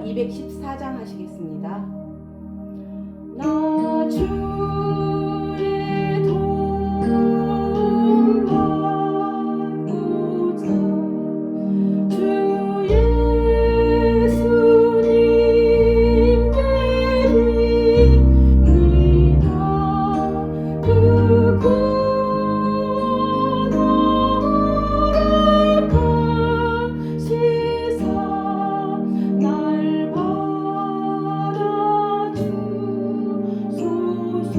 214장 하시겠습니다. 나 주의 도움 받고자 주 예수님께 립니다. 그 구원하시사 날 받아주소서.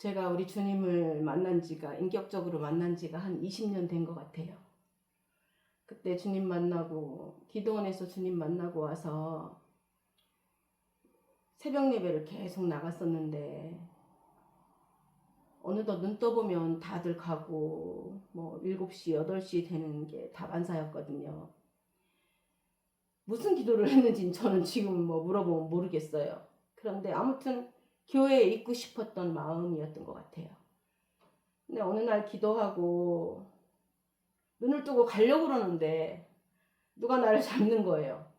제가 우리 주님을 만난 지가, 인격적으로 만난 지가 한 20년 된 것 같아요. 그때 주님 만나고, 기도원에서 주님 만나고 와서 새벽 예배를 계속 나갔었는데, 어느덧 눈 떠보면 다들 가고, 7시, 8시 되는 게 다반사였거든요. 무슨 기도를 했는지 저는 지금 물어보면 모르겠어요. 그런데 아무튼 교회에 있고 싶었던 마음이었던 것 같아요. 근데 어느 날 기도하고 눈을 뜨고 가려고 그러는데 누가 나를 잡는 거예요.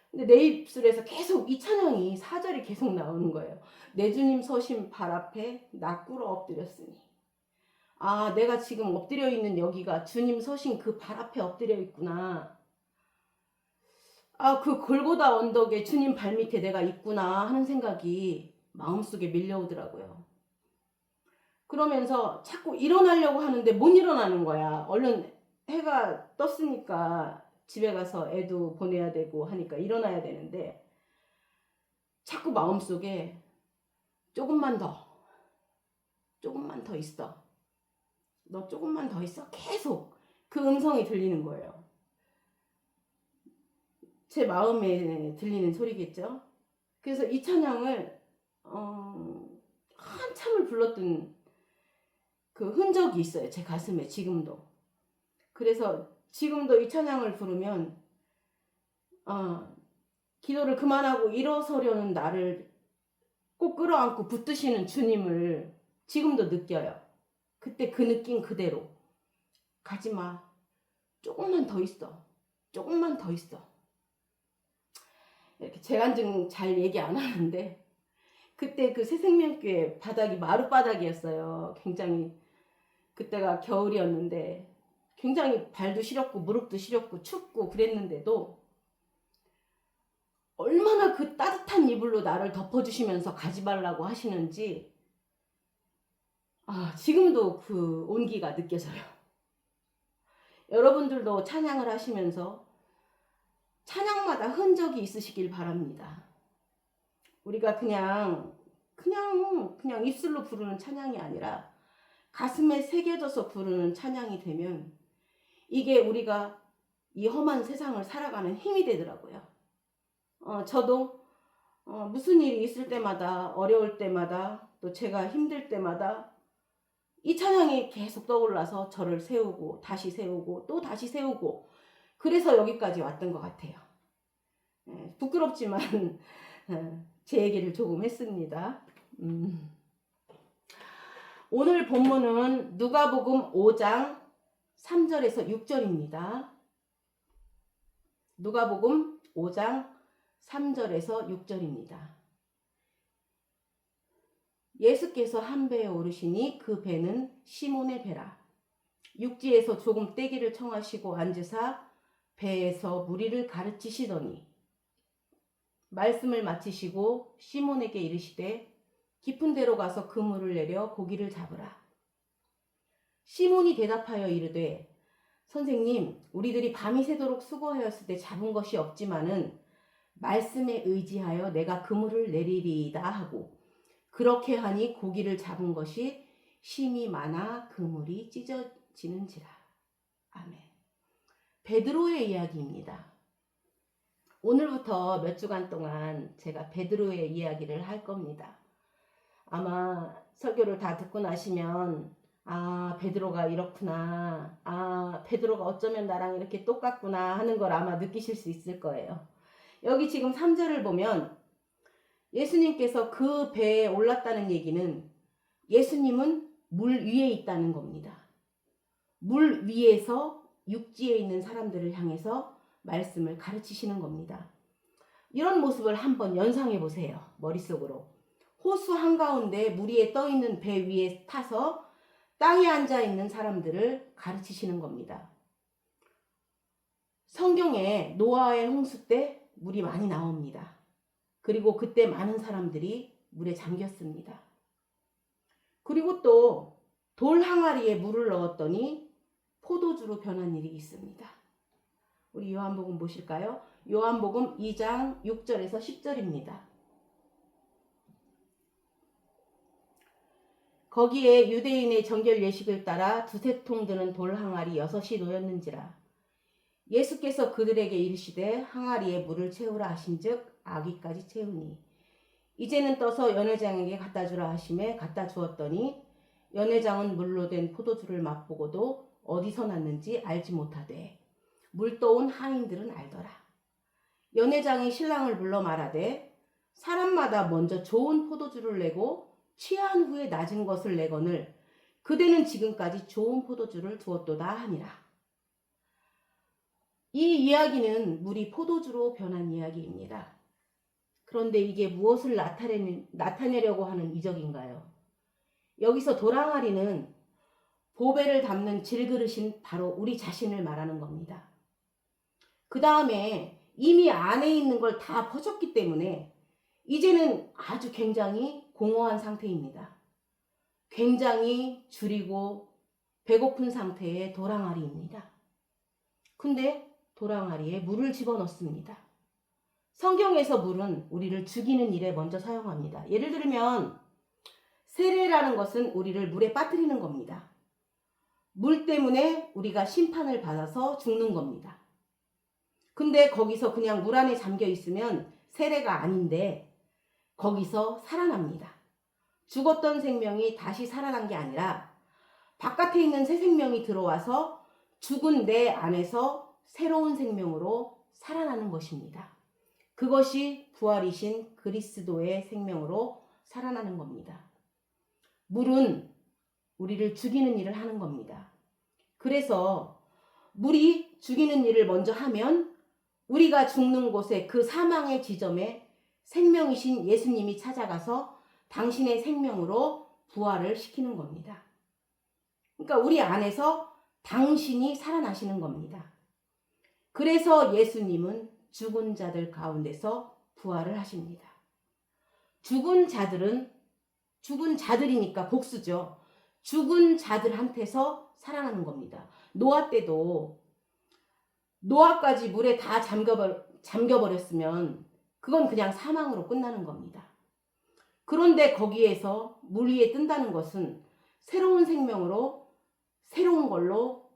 근데 내 입술에서 계속 이 찬양이 4절이 계속 나오는 거예요. 내 주님 서신 발 앞에 나 꿇어 엎드렸으니. 아, 내가 지금 엎드려 있는 여기가 주님 서신 그 발 앞에 엎드려 있구나. 아, 그 골고다 언덕에 주님 발밑에 내가 있구나 하는 생각이 마음속에 밀려오더라고요. 그러면서 자꾸 일어나려고 하는데 못 일어나는 거야. 얼른 해가 떴으니까 집에 가서 애도 보내야 되고 하니까 일어나야 되는데 자꾸 마음속에 조금만 더 있어. 너 조금만 더 있어. 계속 그 음성이 들리는 거예요. 제 마음에 들리는 소리겠죠. 그래서 이 찬양을 한참을 불렀던 그 흔적이 있어요. 제 가슴에 지금도. 그래서 지금도 이 찬양을 부르면 기도를 그만하고 일어서려는 나를 꼭 끌어안고 붙드시는 주님을 지금도 느껴요. 그때 그 느낌 그대로. 가지마. 조금만 더 있어. 조금만 더 있어. 이렇게 재간증 잘 얘기 안 하는데 그때 그 새생명교회 바닥이 마룻바닥이었어요. 굉장히 그때가 겨울이었는데 굉장히 발도 시렵고 무릎도 시렵고 춥고 그랬는데도 얼마나 그 따뜻한 이불로 나를 덮어주시면서 가지 말라고 하시는지 지금도 그 온기가 느껴져요. 여러분들도 찬양을 하시면서 찬양마다 흔적이 있으시길 바랍니다. 우리가 그냥 입술로 부르는 찬양이 아니라 가슴에 새겨져서 부르는 찬양이 되면 이게 우리가 이 험한 세상을 살아가는 힘이 되더라고요. 저도 무슨 일이 있을 때마다, 어려울 때마다, 또 제가 힘들 때마다 이 찬양이 계속 떠올라서 저를 세우고 다시 세우고 또 다시 세우고 그래서 여기까지 왔던 것 같아요. 부끄럽지만 제 얘기를 조금 했습니다. 오늘 본문은 누가복음 5장 3절에서 6절입니다. 누가복음 5장 3절에서 6절입니다. 예수께서 한 배에 오르시니 그 배는 시몬의 배라. 육지에서 조금 떼기를 청하시고 앉으사 배에서 무리를 가르치시더니 말씀을 마치시고 시몬에게 이르시되 깊은 데로 가서 그물을 내려 고기를 잡으라. 시몬이 대답하여 이르되 선생님, 우리들이 밤이 새도록 수고하였을 때 잡은 것이 없지만은 말씀에 의지하여 내가 그물을 내리리이다 하고 그렇게 하니 고기를 잡은 것이 심이 많아 그물이 찢어지는지라. 아멘. 베드로의 이야기입니다. 오늘부터 몇 주간 동안 제가 베드로의 이야기를 할 겁니다. 아마 설교를 다 듣고 나시면 베드로가 이렇구나. 베드로가 어쩌면 나랑 이렇게 똑같구나 하는 걸 아마 느끼실 수 있을 거예요. 여기 지금 3절을 보면 예수님께서 그 배에 올랐다는 얘기는 예수님은 물 위에 있다는 겁니다. 물 위에서 육지에 있는 사람들을 향해서 말씀을 가르치시는 겁니다. 이런 모습을 한번 연상해 보세요. 머릿속으로. 호수 한가운데 물 위에 떠있는 배 위에 타서 땅에 앉아있는 사람들을 가르치시는 겁니다. 성경에 노아의 홍수 때 물이 많이 나옵니다. 그리고 그때 많은 사람들이 물에 잠겼습니다. 그리고 또 돌 항아리에 물을 넣었더니 포도주로 변한 일이 있습니다. 우리 요한복음 보실까요? 요한복음 2장 6절에서 10절입니다. 거기에 유대인의 정결 예식을 따라 두세 통 드는 돌 항아리 6이 놓였는지라. 예수께서 그들에게 이르시되 항아리에 물을 채우라 하신즉 아귀까지 채우니 이제는 떠서 연회장에게 갖다 주라 하심에 갖다 주었더니 연회장은 물로 된 포도주를 맛보고도 어디서 났는지 알지 못하되 물떠온 하인들은 알더라. 연회장이 신랑을 불러 말하되 사람마다 먼저 좋은 포도주를 내고 취한 후에 낮은 것을 내거늘 그대는 지금까지 좋은 포도주를 두었도다 하니라. 이 이야기는 물이 포도주로 변한 이야기입니다. 그런데 이게 무엇을 나타내려고 하는 이적인가요? 여기서 도랑아리는 보배를 담는 질그릇인 바로 우리 자신을 말하는 겁니다. 그 다음에 이미 안에 있는 걸 다 퍼졌기 때문에 이제는 아주 굉장히 공허한 상태입니다. 굉장히 줄이고 배고픈 상태의 도랑아리입니다. 근데 도랑아리에 물을 집어넣습니다. 성경에서 물은 우리를 죽이는 일에 먼저 사용합니다. 예를 들면 세례라는 것은 우리를 물에 빠뜨리는 겁니다. 물 때문에 우리가 심판을 받아서 죽는 겁니다. 근데 거기서 그냥 물 안에 잠겨 있으면 세례가 아닌데 거기서 살아납니다. 죽었던 생명이 다시 살아난 게 아니라 바깥에 있는 새 생명이 들어와서 죽은 내 안에서 새로운 생명으로 살아나는 것입니다. 그것이 부활이신 그리스도의 생명으로 살아나는 겁니다. 물은 우리를 죽이는 일을 하는 겁니다. 그래서 물이 죽이는 일을 먼저 하면 우리가 죽는 곳에 그 사망의 지점에 생명이신 예수님이 찾아가서 당신의 생명으로 부활을 시키는 겁니다. 그러니까 우리 안에서 당신이 살아나시는 겁니다. 그래서 예수님은 죽은 자들 가운데서 부활을 하십니다. 죽은 자들이니까 복수죠. 죽은 자들한테서 살아나는 겁니다. 노아 때도 노아까지 물에 다 잠겨버렸으면 그건 그냥 사망으로 끝나는 겁니다. 그런데 거기에서 물 위에 뜬다는 것은 새로운 생명으로 새로운 걸로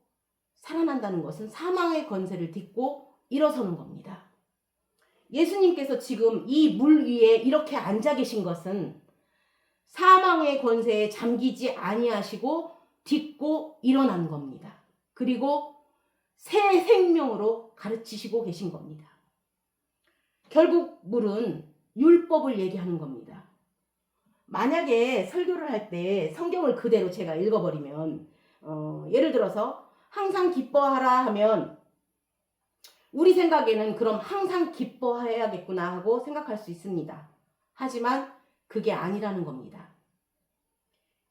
살아난다는 것은 사망의 권세를 딛고 일어서는 겁니다. 예수님께서 지금 이 물 위에 이렇게 앉아 계신 것은 사망의 권세에 잠기지 아니하시고 딛고 일어난 겁니다. 그리고 새 생명으로 가르치시고 계신 겁니다. 결국 물은 율법을 얘기하는 겁니다. 만약에 설교를 할 때 성경을 그대로 제가 읽어버리면 예를 들어서 항상 기뻐하라 하면 우리 생각에는 그럼 항상 기뻐해야겠구나 하고 생각할 수 있습니다. 하지만 그게 아니라는 겁니다.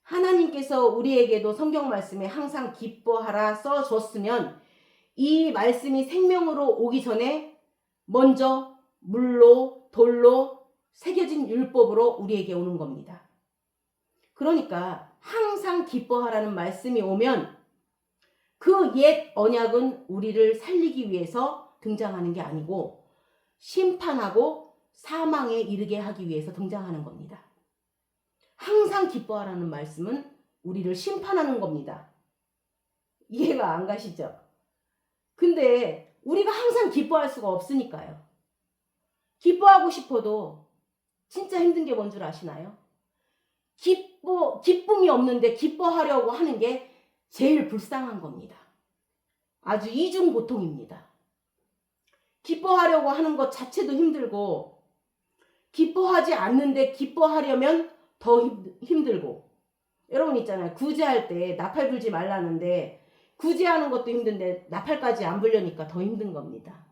하나님께서 우리에게도 성경 말씀에 항상 기뻐하라 써줬으면 이 말씀이 생명으로 오기 전에 먼저 물로 돌로 새겨진 율법으로 우리에게 오는 겁니다. 그러니까 항상 기뻐하라는 말씀이 오면 그 옛 언약은 우리를 살리기 위해서 등장하는 게 아니고 심판하고 사망에 이르게 하기 위해서 등장하는 겁니다. 항상 기뻐하라는 말씀은 우리를 심판하는 겁니다. 이해가 안 가시죠? 근데 우리가 항상 기뻐할 수가 없으니까요. 기뻐하고 싶어도 진짜 힘든 게 뭔 줄 아시나요? 기쁨이 없는데 기뻐하려고 하는 게 제일 불쌍한 겁니다. 아주 이중고통입니다. 기뻐하려고 하는 것 자체도 힘들고 기뻐하지 않는데 기뻐하려면 더 힘들고 여러분 있잖아요. 구제할 때 나팔 불지 말라는데 구제하는 것도 힘든데 나팔까지 안 불려니까 더 힘든 겁니다.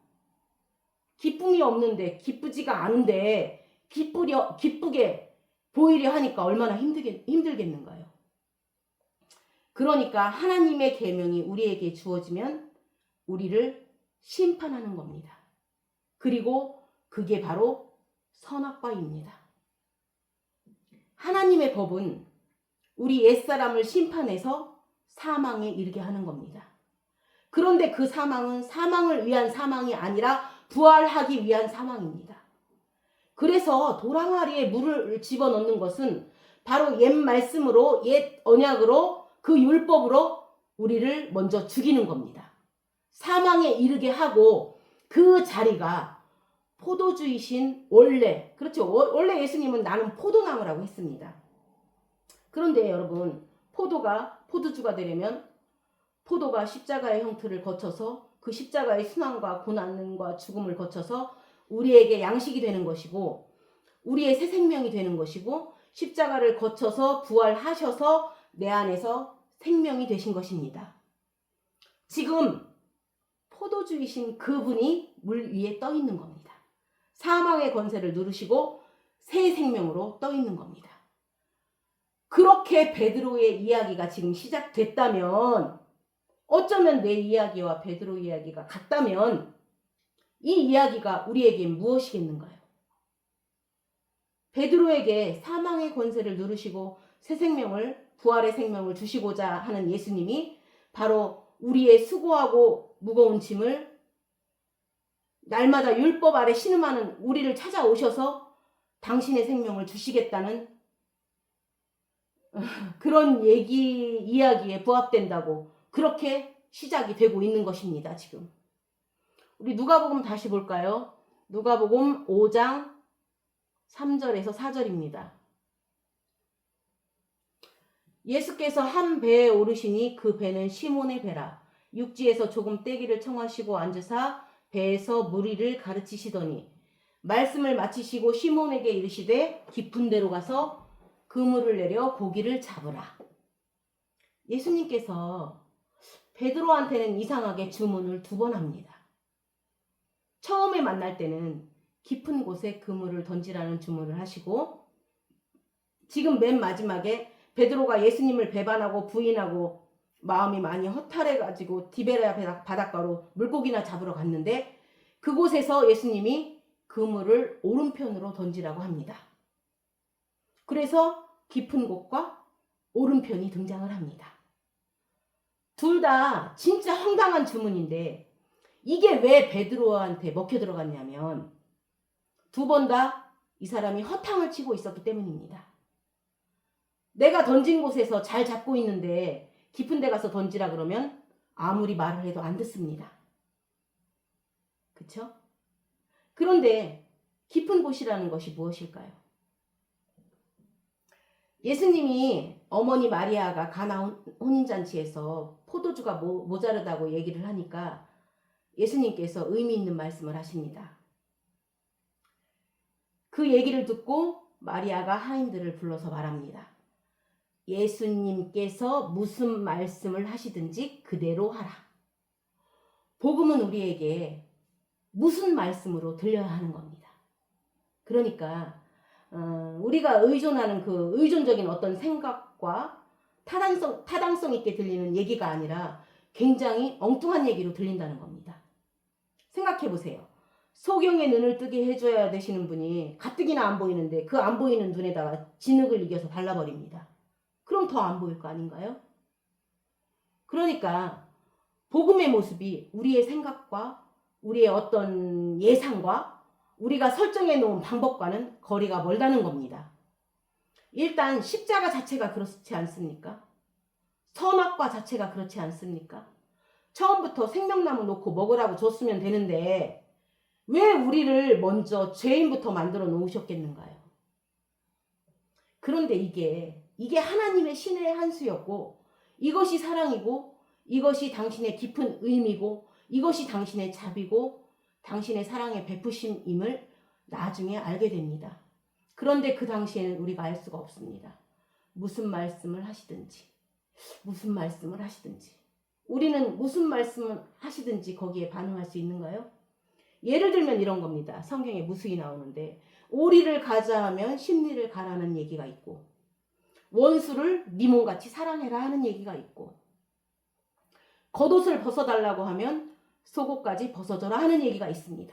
기쁨이 없는데 기쁘지가 않은데 기쁘게 보이려 하니까 얼마나 힘들겠는가요? 그러니까 하나님의 계명이 우리에게 주어지면 우리를 심판하는 겁니다. 그리고 그게 바로 선악과입니다. 하나님의 법은 우리 옛사람을 심판해서 사망에 이르게 하는 겁니다. 그런데 그 사망은 사망을 위한 사망이 아니라 부활하기 위한 사망입니다. 그래서 도랑아리에 물을 집어넣는 것은 바로 옛 말씀으로, 옛 언약으로, 그 율법으로 우리를 먼저 죽이는 겁니다. 사망에 이르게 하고 그 자리가 포도주이신 원래, 그렇죠. 원래 예수님은 나는 포도나무라고 했습니다. 그런데 여러분, 포도주가 되려면 포도가 십자가의 형태를 거쳐서 그 십자가의 순환과 고난과 죽음을 거쳐서 우리에게 양식이 되는 것이고 우리의 새 생명이 되는 것이고 십자가를 거쳐서 부활하셔서 내 안에서 생명이 되신 것입니다. 지금 포도주이신 그분이 물 위에 떠 있는 겁니다. 사망의 권세를 누르시고 새 생명으로 떠 있는 겁니다. 그렇게 베드로의 이야기가 지금 시작됐다면, 어쩌면 내 이야기와 베드로 이야기가 같다면 이 이야기가 우리에게 무엇이겠는가요? 베드로에게 사망의 권세를 누르시고 새 생명을, 부활의 생명을 주시고자 하는 예수님이 바로 우리의 수고하고 무거운 짐을 날마다 율법 아래 신음하는 우리를 찾아오셔서 당신의 생명을 주시겠다는 그런 이야기에 부합된다고 그렇게 시작이 되고 있는 것입니다. 지금 우리 누가복음 다시 볼까요? 누가복음 5장 3절에서 4절입니다. 예수께서 한 배에 오르시니 그 배는 시몬의 배라. 육지에서 조금 떼기를 청하시고 앉으사 배에서 무리를 가르치시더니 말씀을 마치시고 시몬에게 이르시되 깊은 데로 가서 그물을 내려 고기를 잡으라. 예수님께서 베드로한테는 이상하게 주문을 2번 합니다. 처음에 만날 때는 깊은 곳에 그물을 던지라는 주문을 하시고 지금 맨 마지막에 베드로가 예수님을 배반하고 부인하고 마음이 많이 허탈해가지고 디베랴 바닷가로 물고기나 잡으러 갔는데 그곳에서 예수님이 그물을 오른편으로 던지라고 합니다. 그래서 깊은 곳과 오른편이 등장을 합니다. 둘 다 진짜 황당한 주문인데 이게 왜 베드로한테 먹혀 들어갔냐면 2번 다 이 사람이 허탕을 치고 있었기 때문입니다. 내가 던진 곳에서 잘 잡고 있는데 깊은 데 가서 던지라 그러면 아무리 말을 해도 안 듣습니다. 그쵸? 그런데 깊은 곳이라는 것이 무엇일까요? 예수님이 어머니 마리아가 가나 혼인잔치에서 포도주가 모자르다고 얘기를 하니까 예수님께서 의미 있는 말씀을 하십니다. 그 얘기를 듣고 마리아가 하인들을 불러서 말합니다. 예수님께서 무슨 말씀을 하시든지 그대로 하라. 복음은 우리에게 무슨 말씀으로 들려야 하는 겁니다. 그러니까 우리가 의존하는 그 의존적인 어떤 생각과 타당성 있게 들리는 얘기가 아니라 굉장히 엉뚱한 얘기로 들린다는 겁니다. 생각해 보세요. 소경의 눈을 뜨게 해줘야 되시는 분이 가뜩이나 안 보이는데 그 안 보이는 눈에다가 진흙을 이겨서 발라버립니다. 그럼 더 안 보일 거 아닌가요? 그러니까 복음의 모습이 우리의 생각과 우리의 어떤 예상과 우리가 설정해 놓은 방법과는 거리가 멀다는 겁니다. 일단 십자가 자체가 그렇지 않습니까? 선악과 자체가 그렇지 않습니까? 처음부터 생명나무 놓고 먹으라고 줬으면 되는데 왜 우리를 먼저 죄인부터 만들어 놓으셨겠는가요? 그런데 이게 하나님의 신의 한 수였고 이것이 사랑이고 이것이 당신의 깊은 의미고 이것이 당신의 자비고 당신의 사랑의 베푸심임을 나중에 알게 됩니다. 그런데 그 당시에는 우리가 알 수가 없습니다. 무슨 말씀을 하시든지 우리는 무슨 말씀을 하시든지 거기에 반응할 수 있는가요? 예를 들면 이런 겁니다. 성경에 무수히 나오는데 오리를 가자 하면 심리를 가라는 얘기가 있고 원수를 네 몸같이 사랑해라 하는 얘기가 있고 겉옷을 벗어달라고 하면 속옷까지 벗어줘라 하는 얘기가 있습니다.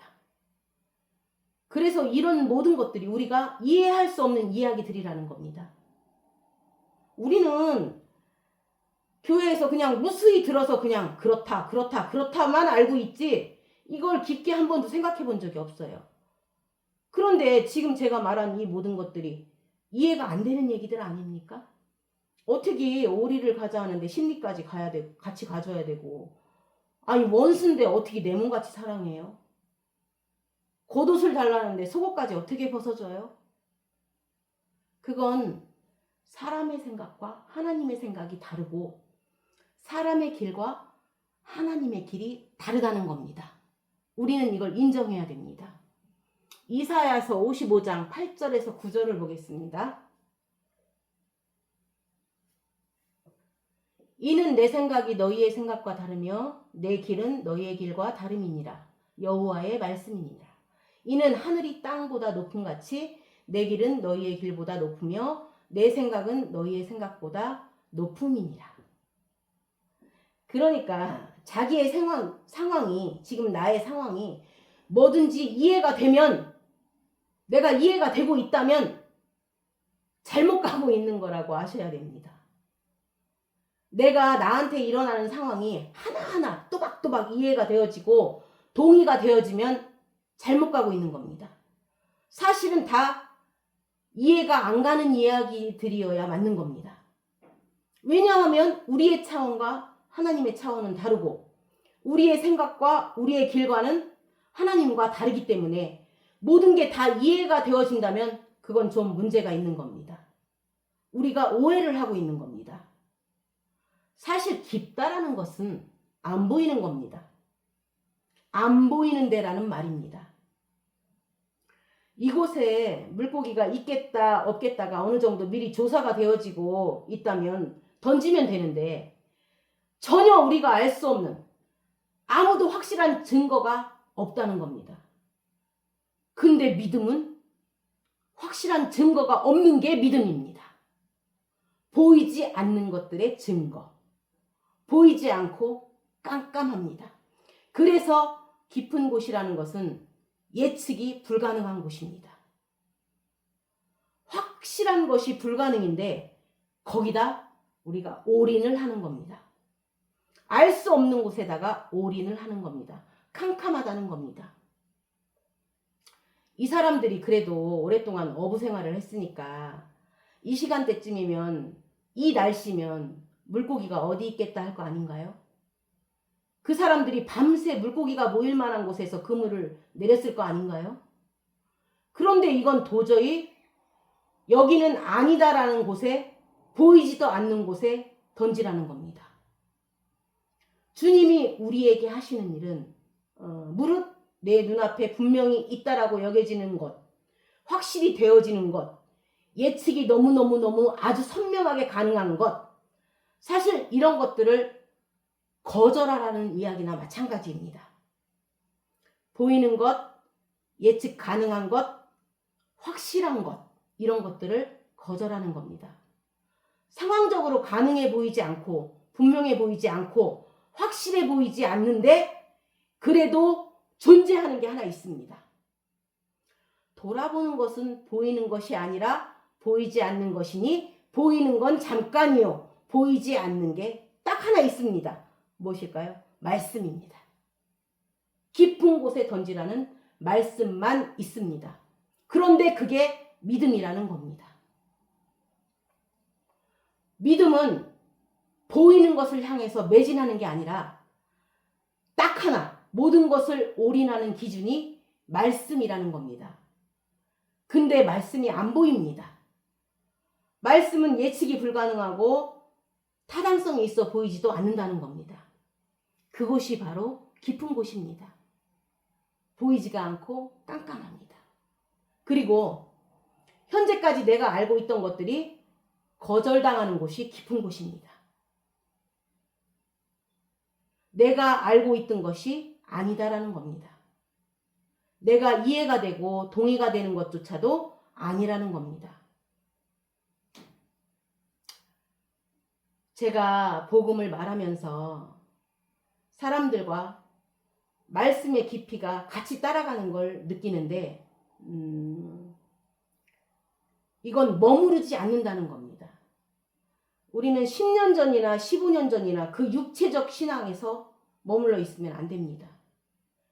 그래서 이런 모든 것들이 우리가 이해할 수 없는 이야기들이라는 겁니다. 우리는 교회에서 그냥 무수히 들어서 그냥 그렇다만 알고 있지 이걸 깊게 한 번도 생각해 본 적이 없어요. 그런데 지금 제가 말한 이 모든 것들이 이해가 안 되는 얘기들 아닙니까? 어떻게 오리를 가자 하는데 심리까지 가야 되고 같이 가줘야 되고, 아니 원수인데 어떻게 내 몸같이 사랑해요? 겉옷을 달라는데 속옷까지 어떻게 벗어줘요? 그건 사람의 생각과 하나님의 생각이 다르고 사람의 길과 하나님의 길이 다르다는 겁니다. 우리는 이걸 인정해야 됩니다. 이사야서 55장 8절에서 9절을 보겠습니다. 이는 내 생각이 너희의 생각과 다르며 내 길은 너희의 길과 다름이니라. 여호와의 말씀이니라. 이는 하늘이 땅보다 높음 같이 내 길은 너희의 길보다 높으며 내 생각은 너희의 생각보다 높음이니라. 그러니까 자기의 상황이 지금 나의 상황이 뭐든지 이해가 되면, 내가 이해가 되고 있다면 잘못 가고 있는 거라고 아셔야 됩니다. 내가 나한테 일어나는 상황이 하나하나 또박또박 이해가 되어지고 동의가 되어지면 잘못 가고 있는 겁니다. 사실은 다 이해가 안 가는 이야기들이어야 맞는 겁니다. 왜냐하면 우리의 차원과 하나님의 차원은 다르고 우리의 생각과 우리의 길과는 하나님과 다르기 때문에 모든 게 다 이해가 되어진다면 그건 좀 문제가 있는 겁니다. 우리가 오해를 하고 있는 겁니다. 사실 깊다라는 것은 안 보이는 겁니다. 안 보이는 데라는 말입니다. 이곳에 물고기가 있겠다 없겠다가 어느 정도 미리 조사가 되어지고 있다면 던지면 되는데 전혀 우리가 알 수 없는 아무도 확실한 증거가 없다는 겁니다. 근데 믿음은 확실한 증거가 없는 게 믿음입니다. 보이지 않는 것들의 증거. 보이지 않고 깜깜합니다. 그래서 깊은 곳이라는 것은 예측이 불가능한 곳입니다. 확실한 것이 불가능인데 거기다 우리가 올인을 하는 겁니다. 알 수 없는 곳에다가 올인을 하는 겁니다. 캄캄하다는 겁니다. 이 사람들이 그래도 오랫동안 어부 생활을 했으니까 이 시간대쯤이면, 이 날씨면 물고기가 어디 있겠다 할 거 아닌가요? 그 사람들이 밤새 물고기가 모일 만한 곳에서 그물을 내렸을 거 아닌가요? 그런데 이건 도저히 여기는 아니다라는 곳에, 보이지도 않는 곳에 던지라는 겁니다. 주님이 우리에게 하시는 일은 무릇 내 눈앞에 분명히 있다라고 여겨지는 것, 확실히 되어지는 것, 예측이 너무너무 아주 선명하게 가능한 것, 사실 이런 것들을 거절하라는 이야기나 마찬가지입니다. 보이는 것, 예측 가능한 것, 확실한 것, 이런 것들을 거절하는 겁니다. 상황적으로 가능해 보이지 않고 분명해 보이지 않고 확실해 보이지 않는데 그래도 존재하는 게 하나 있습니다. 돌아보는 것은 보이는 것이 아니라 보이지 않는 것이니 보이는 건 잠깐이요. 보이지 않는 게 딱 하나 있습니다. 무엇일까요? 말씀입니다. 깊은 곳에 던지라는 말씀만 있습니다. 그런데 그게 믿음이라는 겁니다. 믿음은 보이는 것을 향해서 매진하는 게 아니라 딱 하나, 모든 것을 올인하는 기준이 말씀이라는 겁니다. 근데 말씀이 안 보입니다. 말씀은 예측이 불가능하고 타당성이 있어 보이지도 않는다는 겁니다. 그곳이 바로 깊은 곳입니다. 보이지가 않고 깜깜합니다. 그리고 현재까지 내가 알고 있던 것들이 거절당하는 곳이 깊은 곳입니다. 내가 알고 있던 것이 아니다라는 겁니다. 내가 이해가 되고 동의가 되는 것조차도 아니라는 겁니다. 제가 복음을 말하면서 사람들과 말씀의 깊이가 같이 따라가는 걸 느끼는데 이건 머무르지 않는다는 겁니다. 우리는 10년 전이나 15년 전이나 그 육체적 신앙에서 머물러 있으면 안 됩니다.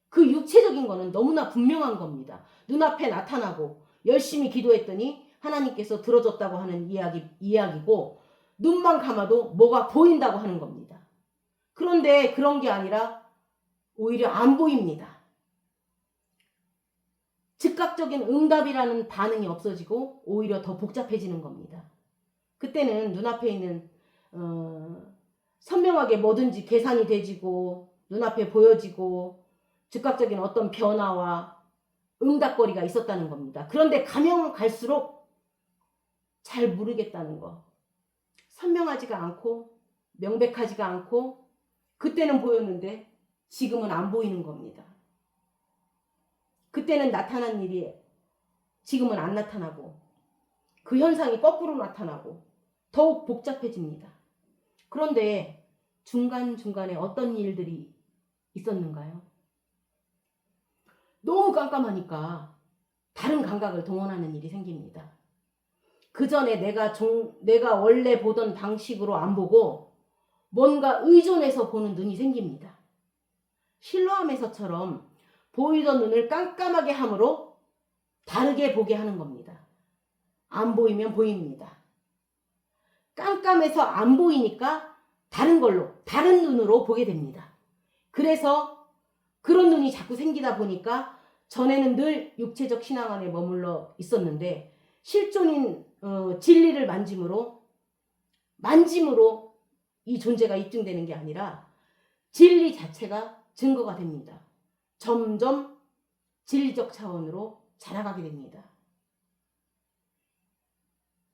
그 육체적인 거는 너무나 분명한 겁니다. 눈앞에 나타나고 열심히 기도했더니 하나님께서 들어줬다고 하는 이야기고 눈만 감아도 뭐가 보인다고 하는 겁니다. 그런데 그런 게 아니라 오히려 안 보입니다. 즉각적인 응답이라는 반응이 없어지고 오히려 더 복잡해지는 겁니다. 그때는 눈앞에 있는 선명하게 뭐든지 계산이 되지고 눈앞에 보여지고 즉각적인 어떤 변화와 응답거리가 있었다는 겁니다. 그런데 가면 갈수록 잘 모르겠다는 거. 선명하지가 않고 명백하지가 않고 그때는 보였는데 지금은 안 보이는 겁니다. 그때는 나타난 일이 지금은 안 나타나고 그 현상이 거꾸로 나타나고 더욱 복잡해집니다. 그런데 중간중간에 어떤 일들이 있었는가요? 너무 깜깜하니까 다른 감각을 동원하는 일이 생깁니다. 그 전에 내가 원래 보던 방식으로 안 보고 뭔가 의존해서 보는 눈이 생깁니다. 실로암에서처럼 보이던 눈을 깜깜하게 함으로 다르게 보게 하는 겁니다. 안 보이면 보입니다. 깜깜해서 안 보이니까 다른 걸로, 다른 눈으로 보게 됩니다. 그래서 그런 눈이 자꾸 생기다 보니까 전에는 늘 육체적 신앙 안에 머물러 있었는데 실존인 진리를 만짐으로 이 존재가 입증되는 게 아니라 진리 자체가 증거가 됩니다. 점점 진리적 차원으로 자라가게 됩니다.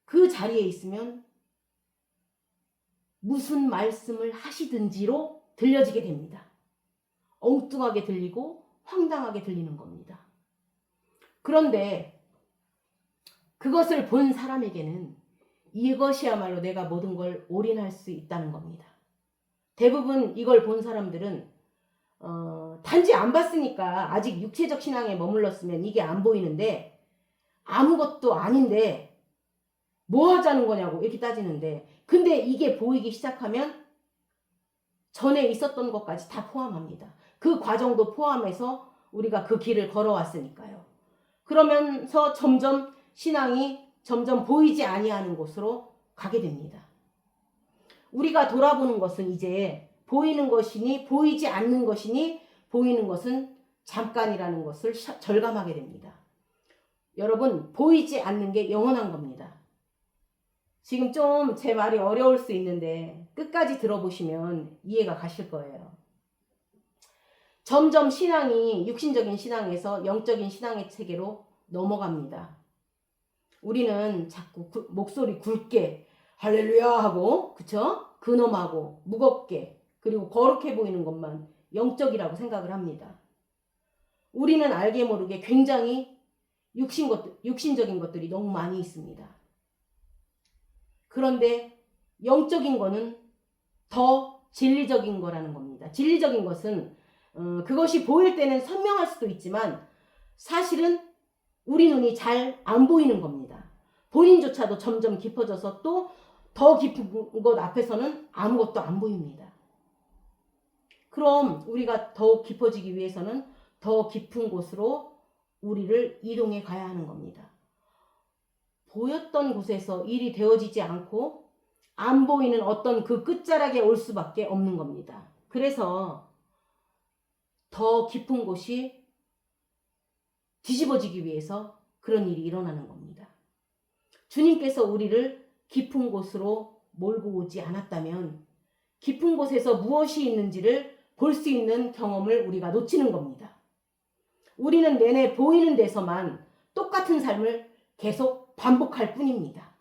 그 자리에 있으면 무슨 말씀을 하시든지로 들려지게 됩니다. 엉뚱하게 들리고 황당하게 들리는 겁니다. 그런데 그것을 본 사람에게는 이것이야말로 내가 모든 걸 올인할 수 있다는 겁니다. 대부분 이걸 본 사람들은 단지 안 봤으니까 아직 육체적 신앙에 머물렀으면 이게 안 보이는데 아무것도 아닌데 뭐 하자는 거냐고 이렇게 따지는데 근데 이게 보이기 시작하면 전에 있었던 것까지 다 포함합니다. 그 과정도 포함해서 우리가 그 길을 걸어왔으니까요. 그러면서 점점 신앙이 점점 보이지 아니하는 곳으로 가게 됩니다. 우리가 돌아보는 것은 이제 보이는 것이니 보이지 않는 것이니 보이는 것은 잠깐이라는 것을 절감하게 됩니다. 여러분, 보이지 않는 게 영원한 겁니다. 지금 좀 제 말이 어려울 수 있는데 끝까지 들어보시면 이해가 가실 거예요. 점점 신앙이 육신적인 신앙에서 영적인 신앙의 체계로 넘어갑니다. 우리는 자꾸 목소리 굵게 할렐루야 하고 그쵸? 근엄하고 무겁게 그리고 거룩해 보이는 것만 영적이라고 생각을 합니다. 우리는 알게 모르게 굉장히 육신적인 것들이 너무 많이 있습니다. 그런데 영적인 거는 더 진리적인 거라는 겁니다. 진리적인 것은 그것이 보일 때는 선명할 수도 있지만 사실은 우리 눈이 잘 안 보이는 겁니다. 본인조차도 점점 깊어져서 또 더 깊은 것 앞에서는 아무것도 안 보입니다. 그럼 우리가 더욱 깊어지기 위해서는 더 깊은 곳으로 우리를 이동해 가야 하는 겁니다. 보였던 곳에서 일이 되어지지 않고 안 보이는 어떤 그 끝자락에 올 수밖에 없는 겁니다. 그래서 더 깊은 곳이 뒤집어지기 위해서 그런 일이 일어나는 겁니다. 주님께서 우리를 깊은 곳으로 몰고 오지 않았다면 깊은 곳에서 무엇이 있는지를 볼 수 있는 경험을 우리가 놓치는 겁니다. 우리는 내내 보이는 데서만 똑같은 삶을 계속 반복할 뿐입니다.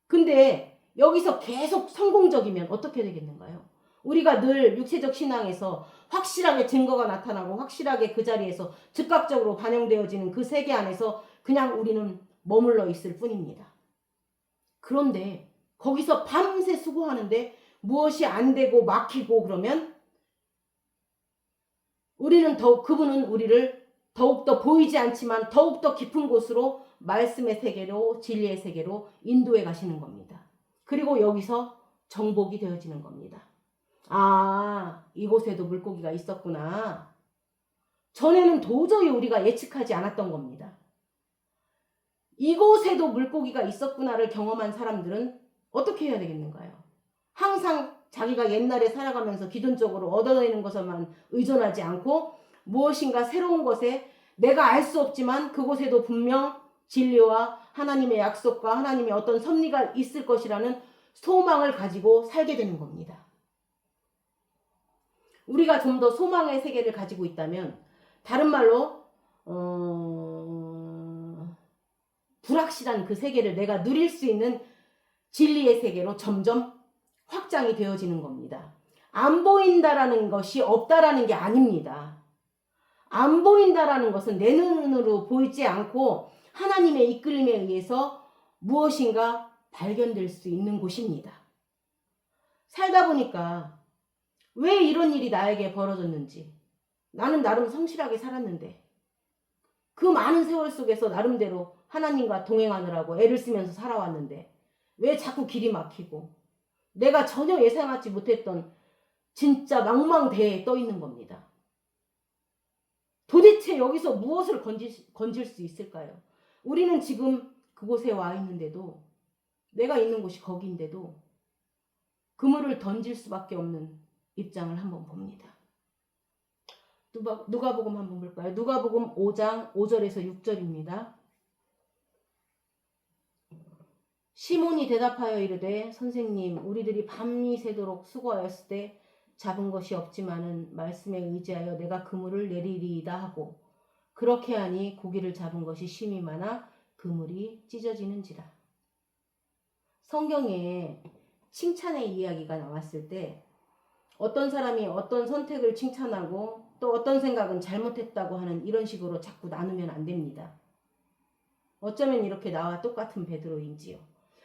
근데 여기서 계속 성공적이면 어떻게 되겠는가요? 우리가 늘 육체적 신앙에서 확실하게 증거가 나타나고 확실하게 그 자리에서 즉각적으로 반영되어지는 그 세계 안에서 그냥 우리는 머물러 있을 뿐입니다. 그런데 거기서 밤새 수고하는데 무엇이 안 되고 막히고 그러면 그분은 우리를 더욱더 보이지 않지만 더욱더 깊은 곳으로 말씀의 세계로 진리의 세계로 인도해 가시는 겁니다. 그리고 여기서 정복이 되어지는 겁니다. 아, 이곳에도 물고기가 있었구나. 전에는 도저히 우리가 예측하지 않았던 겁니다. 이곳에도 물고기가 있었구나를 경험한 사람들은 어떻게 해야 되겠는가요? 항상 자기가 옛날에 살아가면서 기존적으로 얻어내는 것에만 의존하지 않고 무엇인가 새로운 것에 내가 알 수 없지만 그곳에도 분명 진리와 하나님의 약속과 하나님의 어떤 섭리가 있을 것이라는 소망을 가지고 살게 되는 겁니다. 우리가 좀 더 소망의 세계를 가지고 있다면, 다른 말로 불확실한 그 세계를 내가 누릴 수 있는 진리의 세계로 점점 확장이 되어지는 겁니다. 안 보인다라는 것이 없다라는 게 아닙니다. 안 보인다라는 것은 내 눈으로 보이지 않고 하나님의 이끌림에 의해서 무엇인가 발견될 수 있는 곳입니다. 살다 보니까 왜 이런 일이 나에게 벌어졌는지, 나는 나름 성실하게 살았는데 그 많은 세월 속에서 나름대로 하나님과 동행하느라고 애를 쓰면서 살아왔는데 왜 자꾸 길이 막히고 내가 전혀 예상하지 못했던 진짜 망망대해에 떠 있는 겁니다. 도대체 여기서 무엇을 건질 수 있을까요? 우리는 지금 그곳에 와 있는데도, 내가 있는 곳이 거기인데도 그물을 던질 수밖에 없는 입장을 한번 봅니다. 누가복음 한번 볼까요? 누가복음 5장 5절에서 6절입니다. 시몬이 대답하여 이르되 선생님, 우리들이 밤이 새도록 수고하였을 때 잡은 것이 없지만은 말씀에 의지하여 내가 그물을 내리리이다 하고, 그렇게 하니 고기를 잡은 것이 심히 많아 그물이 찢어지는지라. 성경에 칭찬의 이야기가 나왔을 때 어떤 사람이 어떤 선택을 칭찬하고 또 어떤 생각은 잘못했다고 하는 이런 식으로 자꾸 나누면 안 됩니다. 어쩌면 이렇게 나와 똑같은 베드로인지요.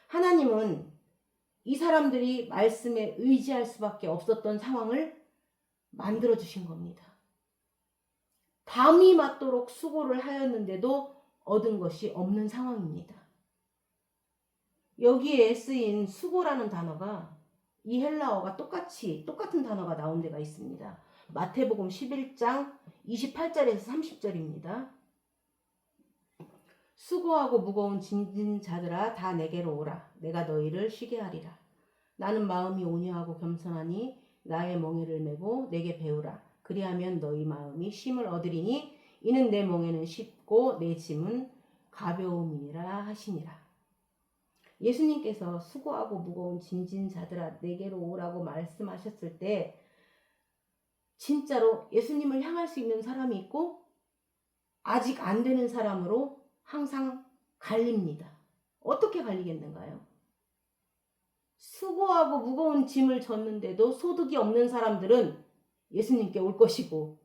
하나님은 이 사람들이 말씀에 의지할 수밖에 없었던 상황을 만들어주신 겁니다. 밤이 맞도록 수고를 하였는데도 얻은 것이 없는 상황입니다. 여기에 쓰인 수고라는 단어가, 이 헬라어가 똑같은 단어가 나온 데가 있습니다. 마태복음 11장 28절에서 30절입니다. 수고하고 무거운 짐진 자들아 다 내게로 오라. 내가 너희를 쉬게 하리라. 나는 마음이 온유하고 겸손하니 나의 멍에를 메고 내게 배우라. 그리하면 너희 마음이 쉼을 얻으리니 이는 내 멍에는 쉽고 내 짐은 가벼움이니라 하시니라. 예수님께서 수고하고 무거운 짐진 자들아 내게로 오라고 말씀하셨을 때 진짜로 예수님을 향할 수 있는 사람이 있고 아직 안 되는 사람으로 항상 갈립니다. 어떻게 갈리겠는가요? 수고하고 무거운 짐을 졌는데도 소득이 없는 사람들은 예수님께 올 것이고,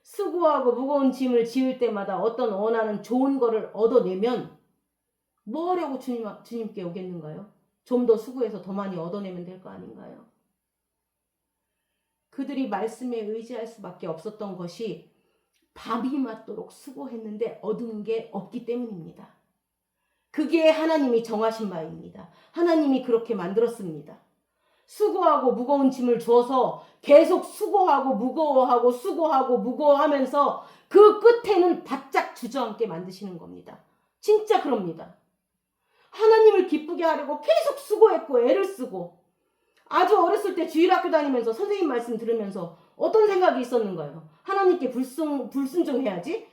수고하고 무거운 짐을 지을 때마다 어떤 원하는 좋은 거를 얻어내면 뭐 하려고 주님께 오겠는가요? 좀 더 수고해서 더 많이 얻어내면 될 거 아닌가요? 그들이 말씀에 의지할 수밖에 없었던 것이 밤이 맞도록 수고했는데 얻은 게 없기 때문입니다. 그게 하나님이 정하신 바입니다. 하나님이 그렇게 만들었습니다. 수고하고 무거운 짐을 줘서 계속 수고하고 무거워하고 수고하고 무거워하면서 그 끝에는 바짝 주저앉게 만드시는 겁니다. 진짜 그럽니다. 하나님을 기쁘게 하려고 계속 수고했고 애를 쓰고, 아주 어렸을 때 주일학교 다니면서 선생님 말씀 들으면서 어떤 생각이 있었는가요? 하나님께 불순종해야지,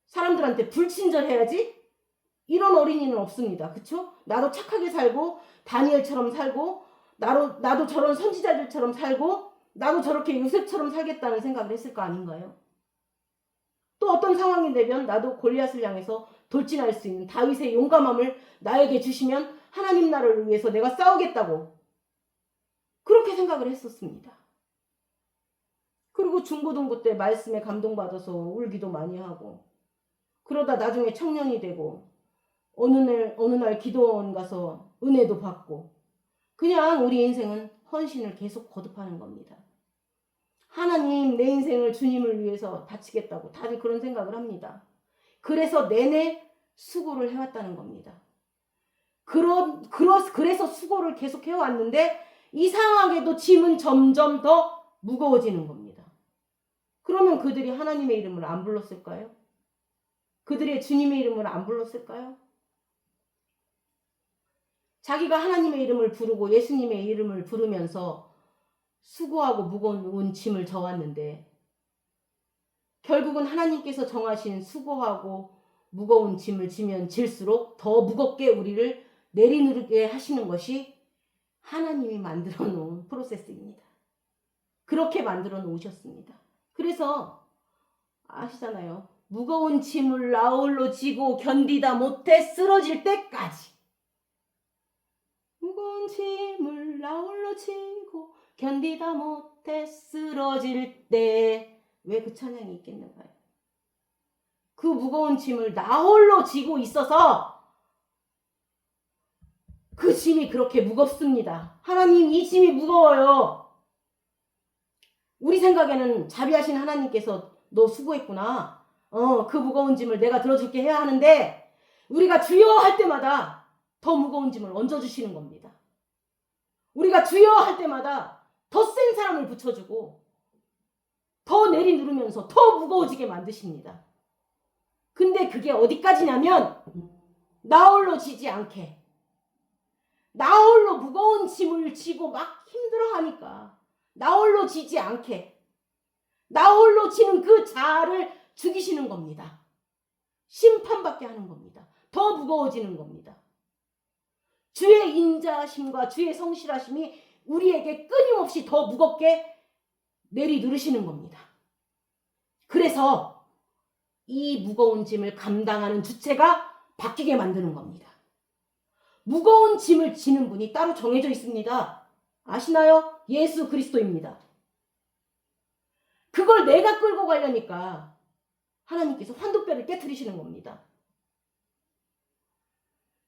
사람들한테 불친절해야지, 이런 어린이는 없습니다. 그쵸? 나도 착하게 살고 다니엘처럼 살고 나도 저런 선지자들처럼 살고 나도 저렇게 요셉처럼 살겠다는 생각을 했을 거 아닌가요? 또 어떤 상황이 되면 나도 골리앗을 향해서 돌진할 수 있는 다윗의 용감함을 나에게 주시면 하나님 나라를 위해서 내가 싸우겠다고 그렇게 생각을 했었습니다. 그리고 중고등부 때 말씀에 감동받아서 울기도 많이 하고, 그러다 나중에 청년이 되고 어느 날 기도원 가서 은혜도 받고, 그냥 우리 인생은 헌신을 계속 거듭하는 겁니다. 하나님, 내 인생을 주님을 위해서 바치겠다고 다들 그런 생각을 합니다. 그래서 내내 수고를 해왔다는 겁니다. 그래서 수고를 계속 해왔는데 이상하게도 짐은 점점 더 무거워지는 겁니다. 그러면 그들이 하나님의 이름을 안 불렀을까요? 그들의 주님의 이름을 안 불렀을까요? 자기가 하나님의 이름을 부르고 예수님의 이름을 부르면서 수고하고 무거운 짐을 져왔는데 결국은 하나님께서 정하신 수고하고 무거운 짐을 지면 질수록 더 무겁게 우리를 내리누르게 하시는 것이 하나님이 만들어 놓은 프로세스입니다. 그렇게 만들어 놓으셨습니다. 그래서 아시잖아요. 무거운 짐을 나홀로 지고 견디다 못해 쓰러질 때까지. 무거운 짐을 나홀로 지고 견디다 못해 쓰러질 때. 왜 그 찬양이 있겠는가요? 그 무거운 짐을 나홀로 지고 있어서 그 짐이 그렇게 무겁습니다. 하나님, 이 짐이 무거워요. 우리 생각에는 자비하신 하나님께서 너 수고했구나. 그 무거운 짐을 내가 들어줄게 해야 하는데 우리가 주여 할 때마다 더 무거운 짐을 얹어주시는 겁니다. 우리가 주여 할 때마다 더 센 사람을 붙여주고 더 내리누르면서 더 무거워지게 만드십니다. 근데 그게 어디까지냐면 나홀로 지지 않게, 나홀로 무거운 짐을 지고 막 힘들어하니까 나홀로 지지 않게, 나홀로 지는 그 자아를 죽이시는 겁니다. 심판받게 하는 겁니다. 더 무거워지는 겁니다. 주의 인자하심과 주의 성실하심이 우리에게 끊임없이 더 무겁게 내리누르시는 겁니다. 그래서 이 무거운 짐을 감당하는 주체가 바뀌게 만드는 겁니다. 무거운 짐을 지는 분이 따로 정해져 있습니다. 아시나요? 예수 그리스도입니다. 그걸 내가 끌고 가려니까 하나님께서 환도뼈를 깨트리시는 겁니다.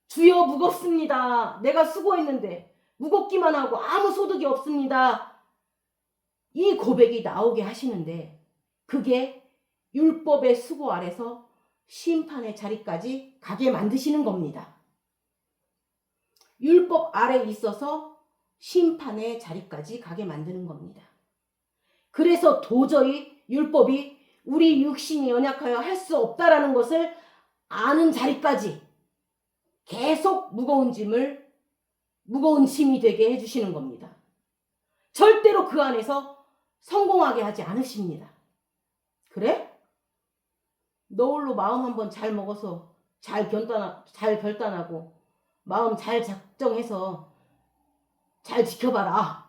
주여 무겁습니다. 내가 수고했는데 무겁기만 하고 아무 소득이 없습니다. 이 고백이 나오게 하시는데 그게 율법의 수고 아래서 심판의 자리까지 가게 만드시는 겁니다. 율법 아래 있어서 심판의 자리까지 가게 만드는 겁니다. 그래서 도저히 율법이 우리 육신이 연약하여 할 수 없다라는 것을 아는 자리까지 계속 무거운 짐이 되게 해주시는 겁니다. 절대로 그 안에서 성공하게 하지 않으십니다. 그래? 너 홀로 마음 한번 잘 먹어서 잘 결단하고 마음 잘 작정해서 잘 지켜봐라.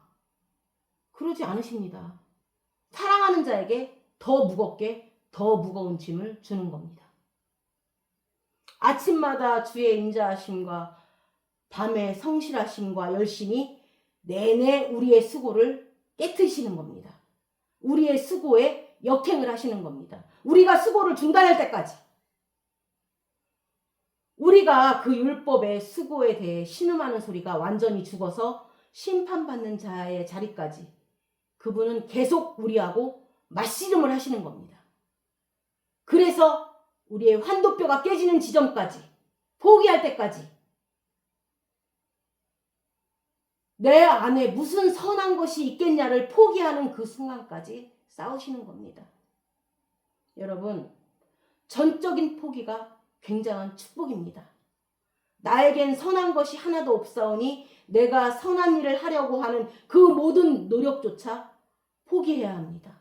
그러지 않으십니다. 사랑하는 자에게 더 무겁게 더 무거운 짐을 주는 겁니다. 아침마다 주의 인자하심과 밤의 성실하심과 열심이 내내 우리의 수고를 깨트리시는 겁니다. 우리의 수고에 역행을 하시는 겁니다. 우리가 수고를 중단할 때까지. 우리가 그 율법의 수고에 대해 신음하는 소리가 완전히 죽어서 심판받는 자의 자리까지 그분은 계속 우리하고 맞씨름을 하시는 겁니다. 그래서 우리의 환도뼈가 깨지는 지점까지, 포기할 때까지 내 안에 무슨 선한 것이 있겠냐를 포기하는 그 순간까지 싸우시는 겁니다. 여러분, 전적인 포기가 굉장한 축복입니다. 나에겐 선한 것이 하나도 없사오니 내가 선한 일을 하려고 하는 그 모든 노력조차 포기해야 합니다.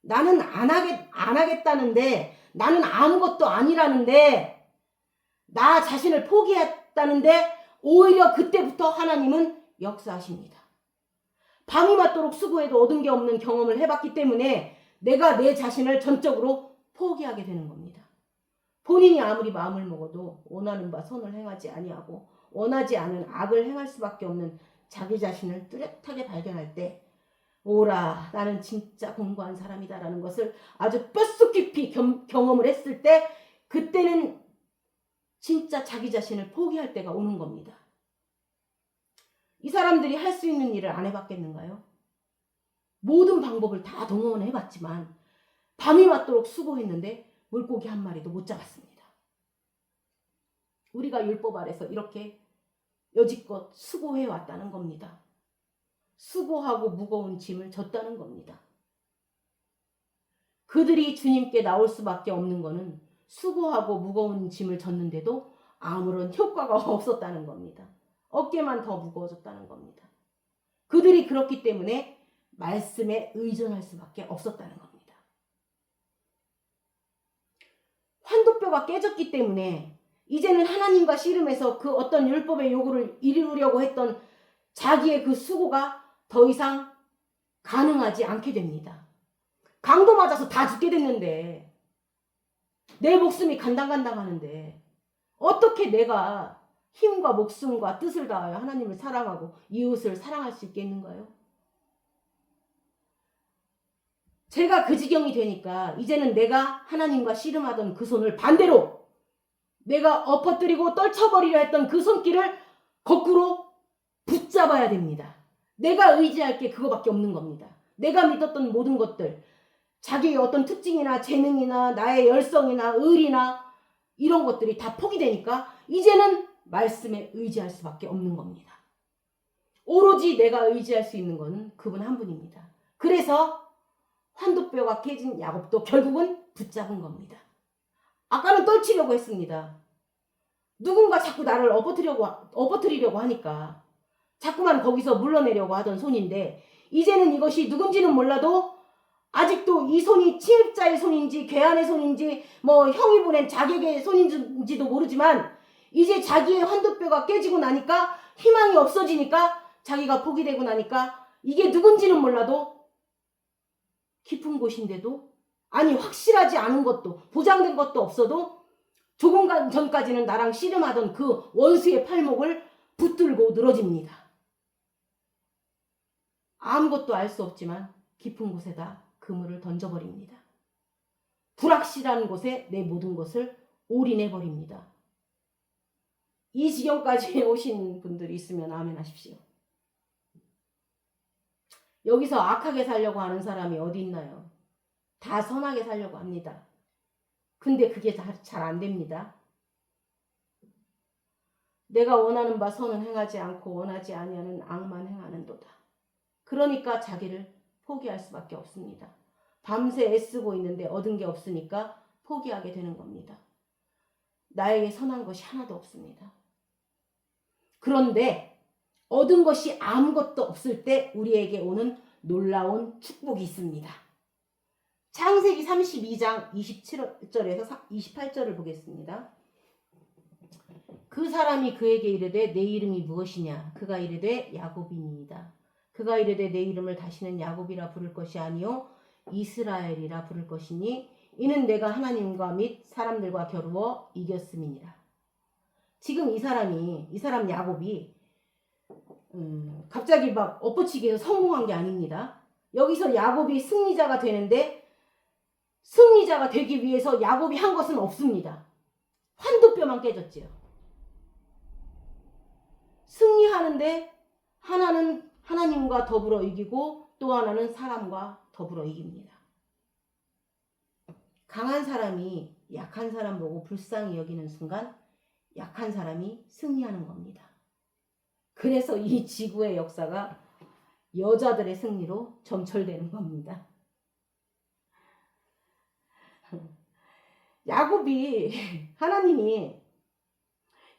나는 안 하겠다는데, 나는 아무것도 아니라는데, 나 자신을 포기했다는데 오히려 그때부터 하나님은 역사하십니다. 밤이 맞도록 수고해도 얻은 게 없는 경험을 해봤기 때문에 내가 내 자신을 전적으로 포기하게 되는 겁니다. 본인이 아무리 마음을 먹어도 원하는 바 선을 행하지 아니하고 원하지 않은 악을 행할 수밖에 없는 자기 자신을 뚜렷하게 발견할 때 오라, 나는 진짜 공고한 사람이다라는 것을 아주 뼛속 깊이 경험을 했을 때 그때는 진짜 자기 자신을 포기할 때가 오는 겁니다. 이 사람들이 할 수 있는 일을 안 해봤겠는가요? 모든 방법을 다 동원해봤지만 밤이 맞도록 수고했는데 물고기 한 마리도 못 잡았습니다. 우리가 율법 아래서 이렇게 여지껏 수고해왔다는 겁니다. 수고하고 무거운 짐을 졌다는 겁니다. 그들이 주님께 나올 수밖에 없는 것은 수고하고 무거운 짐을 졌는데도 아무런 효과가 없었다는 겁니다. 어깨만 더 무거워졌다는 겁니다. 그들이 그렇기 때문에 말씀에 의존할 수밖에 없었다는 겁니다. 환도뼈가 깨졌기 때문에 이제는 하나님과 씨름해서 그 어떤 율법의 요구를 이루려고 했던 자기의 그 수고가 더 이상 가능하지 않게 됩니다. 강도 맞아서 다 죽게 됐는데, 내 목숨이 간당간당 하는데 어떻게 내가 힘과 목숨과 뜻을 다하여 하나님을 사랑하고 이웃을 사랑할 수 있겠는가요? 제가 그 지경이 되니까 이제는 내가 하나님과 씨름하던 그 손을 반대로, 내가 엎어뜨리고 떨쳐버리려 했던 그 손길을 거꾸로 붙잡아야 됩니다. 내가 의지할 게 그거밖에 없는 겁니다. 내가 믿었던 모든 것들, 자기의 어떤 특징이나 재능이나 나의 열성이나 의리나 이런 것들이 다 포기되니까 이제는 말씀에 의지할 수밖에 없는 겁니다. 오로지 내가 의지할 수 있는 건 그분 한 분입니다. 그래서 환도뼈가 깨진 야곱도 결국은 붙잡은 겁니다. 아까는 떨치려고 했습니다. 누군가 자꾸 나를 엎어뜨리려고 하니까 자꾸만 거기서 물러내려고 하던 손인데, 이제는 이것이 누군지는 몰라도 아직도 이 손이 침입자의 손인지 괴한의 손인지 뭐 형이 보낸 자객의 손인지도 모르지만, 이제 자기의 환도뼈가 깨지고 나니까 희망이 없어지니까, 자기가 포기되고 나니까 이게 누군지는 몰라도 깊은 곳인데도, 아니 확실하지 않은 것도 보장된 것도 없어도 조금 전까지는 나랑 씨름하던 그 원수의 팔목을 붙들고 늘어집니다. 아무것도 알 수 없지만 깊은 곳에다 그물을 던져버립니다. 불확실한 곳에 내 모든 것을 올인해버립니다. 이 지경까지 오신 분들이 있으면 아멘 하십시오. 여기서 악하게 살려고 하는 사람이 어디 있나요? 다 선하게 살려고 합니다. 근데 그게 잘 안 됩니다. 내가 원하는 바 선은 행하지 않고 원하지 아니하는 악만 행하는도다. 그러니까 자기를 포기할 수밖에 없습니다. 밤새 애쓰고 있는데 얻은 게 없으니까 포기하게 되는 겁니다. 나에게 선한 것이 하나도 없습니다. 그런데 얻은 것이 아무것도 없을 때 우리에게 오는 놀라운 축복이 있습니다. 창세기 32장 27절에서 28절을 보겠습니다. 그 사람이 그에게 이르되 내 이름이 무엇이냐? 그가 이르되 야곱이니이다. 그가 이르되 내 이름을 다시는 야곱이라 부를 것이 아니요 이스라엘이라 부를 것이니 이는 내가 하나님과 및 사람들과 겨루어 이겼음이니라. 지금 이 사람 야곱이 갑자기 막 엎어치기 해서 성공한 게 아닙니다. 여기서 야곱이 승리자가 되는데, 승리자가 되기 위해서 야곱이 한 것은 없습니다. 환도뼈만 깨졌지요. 승리하는데 하나는 하나님과 더불어 이기고 또 하나는 사람과 더불어 이깁니다. 강한 사람이 약한 사람 보고 불쌍히 여기는 순간 약한 사람이 승리하는 겁니다. 그래서 이 지구의 역사가 여자들의 승리로 점철되는 겁니다. 하나님이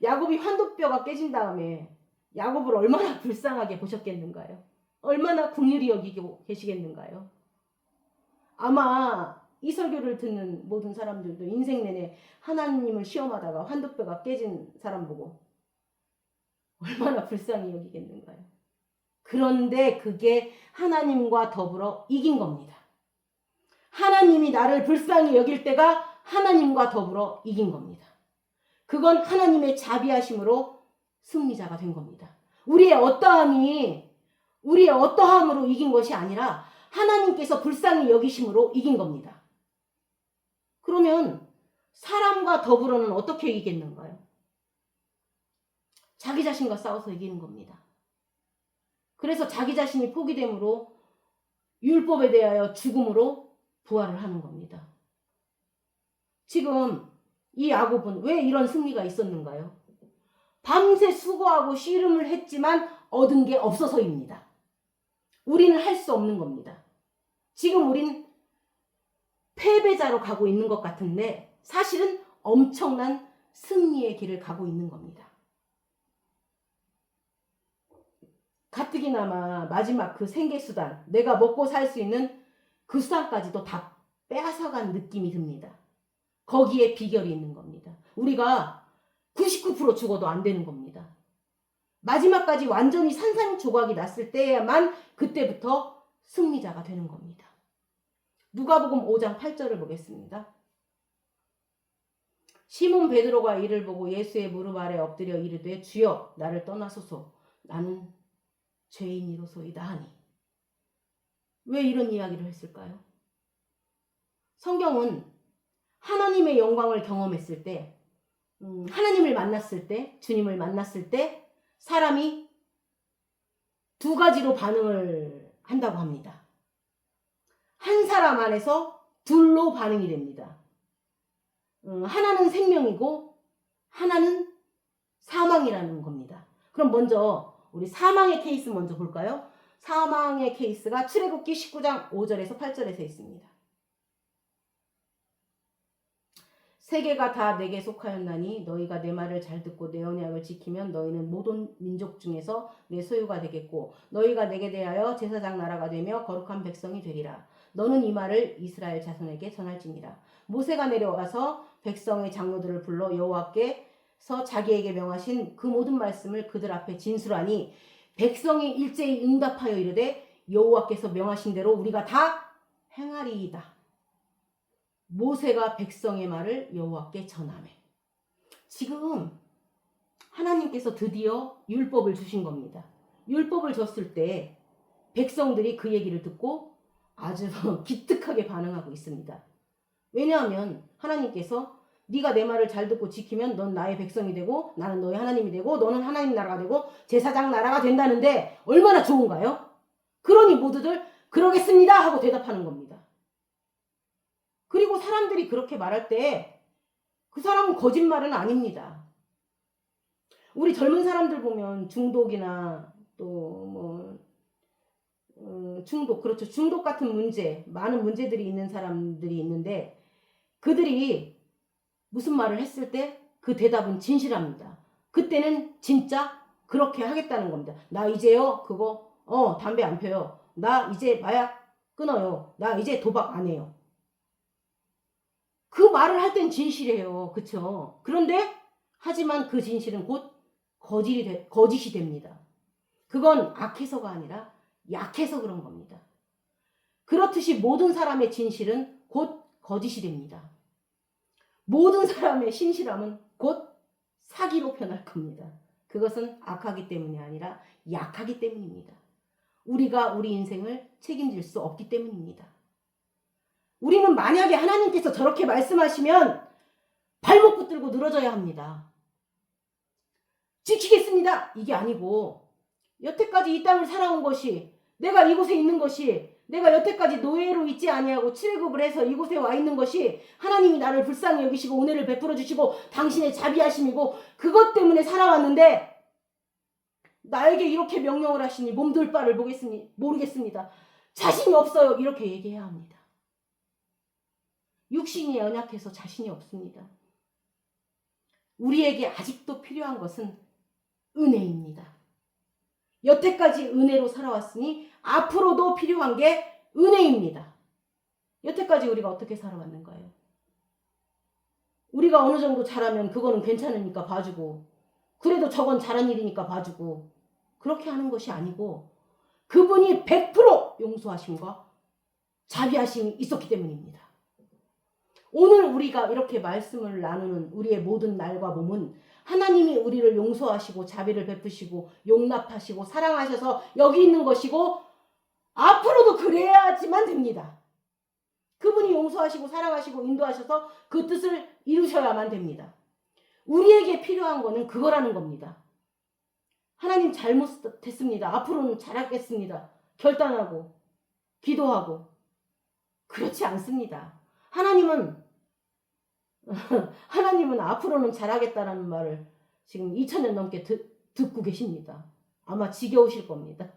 야곱이 환도뼈가 깨진 다음에 야곱을 얼마나 불쌍하게 보셨겠는가요? 얼마나 긍휼히 여기고 계시겠는가요? 아마 이 설교를 듣는 모든 사람들도 인생 내내 하나님을 시험하다가 환도뼈가 깨진 사람 보고 얼마나 불쌍히 여기겠는가요? 그런데 그게 하나님과 더불어 이긴 겁니다. 하나님이 나를 불쌍히 여길 때가 하나님과 더불어 이긴 겁니다. 그건 하나님의 자비하심으로 승리자가 된 겁니다. 우리의 어떠함으로 이긴 것이 아니라 하나님께서 불쌍히 여기심으로 이긴 겁니다. 그러면 사람과 더불어는 어떻게 이기겠는가요? 자기 자신과 싸워서 이기는 겁니다. 그래서 자기 자신이 포기됨으로 율법에 대하여 죽음으로 부활을 하는 겁니다. 지금 이 야곱은 왜 이런 승리가 있었는가요? 밤새 수고하고 씨름을 했지만 얻은 게 없어서입니다. 우리는 할 수 없는 겁니다. 지금 우린 패배자로 가고 있는 것 같은데 사실은 엄청난 승리의 길을 가고 있는 겁니다. 가뜩이나마 마지막 그 생계수단, 내가 먹고 살 수 있는 그 수단까지도 다 빼앗아간 느낌이 듭니다. 거기에 비결이 있는 겁니다. 우리가 99% 죽어도 안 되는 겁니다. 마지막까지 완전히 산산조각이 났을 때야만 그때부터 승리자가 되는 겁니다. 누가복음 5장 8절을 보겠습니다. 시몬 베드로가 이를 보고 예수의 무릎 아래 엎드려 이르되 주여 나를 떠나소서 나는 죄인이로소이다 하니. 왜 이런 이야기를 했을까요? 성경은 하나님의 영광을 경험했을 때, 하나님을 만났을 때, 주님을 만났을 때 사람이 두 가지로 반응을 한다고 합니다. 한 사람 안에서 둘로 반응이 됩니다. 하나는 생명이고 하나는 사망이라는 겁니다. 그럼 먼저 우리 사망의 케이스 먼저 볼까요? 사망의 케이스가 출애굽기 19장 5절에서 8절에서 있습니다. 세계가 다 내게 속하였나니 너희가 내 말을 잘 듣고 내 언약을 지키면 너희는 모든 민족 중에서 내 소유가 되겠고 너희가 내게 대하여 제사장 나라가 되며 거룩한 백성이 되리라. 너는 이 말을 이스라엘 자손에게 전할지니라. 모세가 내려와서 백성의 장로들을 불러 여호와께서 자기에게 명하신 그 모든 말씀을 그들 앞에 진술하니 백성이 일제히 응답하여 이르되 여호와께서 명하신 대로 우리가 다 행하리이다. 모세가 백성의 말을 여호와께 전하매. 지금 하나님께서 드디어 율법을 주신 겁니다. 율법을 줬을 때 백성들이 그 얘기를 듣고 아주 기특하게 반응하고 있습니다. 왜냐하면 하나님께서 네가 내 말을 잘 듣고 지키면 넌 나의 백성이 되고 나는 너의 하나님이 되고 너는 하나님 나라가 되고 제사장 나라가 된다는데 얼마나 좋은가요? 그러니 모두들 그러겠습니다 하고 대답하는 겁니다. 그리고 사람들이 그렇게 말할 때 그 사람은 거짓말은 아닙니다. 우리 젊은 사람들 보면 중독이나 또 중독, 그렇죠. 중독 같은 문제, 많은 문제들이 있는 사람들이 있는데 그들이 무슨 말을 했을 때 그 대답은 진실합니다. 그때는 진짜 그렇게 하겠다는 겁니다. 나 이제요 그거 담배 안 펴요. 나 이제 마약 끊어요. 나 이제 도박 안 해요. 그 말을 할 땐 진실해요. 그쵸? 그런데 하지만 그 진실은 곧 거짓이 됩니다. 그건 악해서가 아니라 약해서 그런 겁니다. 그렇듯이 모든 사람의 진실은 곧 거짓이 됩니다. 모든 사람의 신실함은 곧 사기로 변할 겁니다. 그것은 악하기 때문이 아니라 약하기 때문입니다. 우리가 우리 인생을 책임질 수 없기 때문입니다. 우리는 만약에 하나님께서 저렇게 말씀하시면 발목 붙들고 늘어져야 합니다. 지키겠습니다. 이게 아니고 여태까지 이 땅을 살아온 것이 내가 이곳에 있는 것이 내가 여태까지 노예로 있지 아니하고 출애굽을 해서 이곳에 와 있는 것이 하나님이 나를 불쌍히 여기시고 은혜를 베풀어 주시고 당신의 자비하심이고 그것 때문에 살아왔는데 나에게 이렇게 명령을 하시니 몸둘 바를 모르겠습니다. 자신이 없어요. 이렇게 얘기해야 합니다. 육신이 연약해서 자신이 없습니다. 우리에게 아직도 필요한 것은 은혜입니다. 여태까지 은혜로 살아왔으니 앞으로도 필요한 게 은혜입니다. 여태까지 우리가 어떻게 살아왔는가요? 우리가 어느 정도 잘하면 그거는 괜찮으니까 봐주고 그래도 저건 잘한 일이니까 봐주고 그렇게 하는 것이 아니고 그분이 100% 용서하심과 자비하심이 있었기 때문입니다. 오늘 우리가 이렇게 말씀을 나누는 우리의 모든 날과 몸은 하나님이 우리를 용서하시고 자비를 베푸시고 용납하시고 사랑하셔서 여기 있는 것이고 앞으로도 그래야지만 됩니다. 그분이 용서하시고 사랑하시고 인도하셔서 그 뜻을 이루셔야만 됩니다. 우리에게 필요한 거는 그거라는 겁니다. 하나님 잘못했습니다. 앞으로는 잘하겠습니다. 결단하고 기도하고 그렇지 않습니다. 하나님은 앞으로는 잘하겠다라는 말을 지금 2000년 넘게 듣고 계십니다. 아마 지겨우실 겁니다.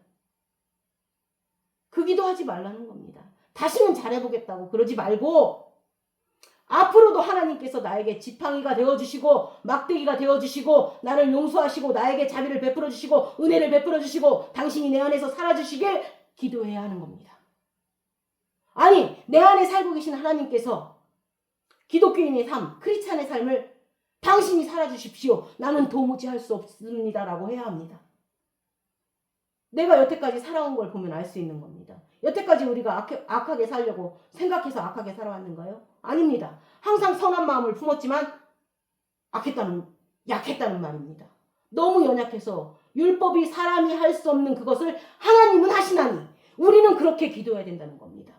그 기도하지 말라는 겁니다. 다시는 잘해보겠다고 그러지 말고 앞으로도 하나님께서 나에게 지팡이가 되어주시고 막대기가 되어주시고 나를 용서하시고 나에게 자비를 베풀어주시고 은혜를 베풀어주시고 당신이 내 안에서 살아주시길 기도해야 하는 겁니다. 아니, 내 안에 살고 계신 하나님께서 기독교인의 삶, 크리스찬의 삶을 당신이 살아주십시오. 나는 도무지 할 수 없습니다라고 해야 합니다. 내가 여태까지 살아온 걸 보면 알 수 있는 겁니다. 여태까지 우리가 악하게 살려고 생각해서 악하게 살아왔는가요? 아닙니다. 항상 선한 마음을 품었지만 약했다는 말입니다. 너무 연약해서 율법이 사람이 할 수 없는 그것을 하나님은 하시나니 우리는 그렇게 기도해야 된다는 겁니다.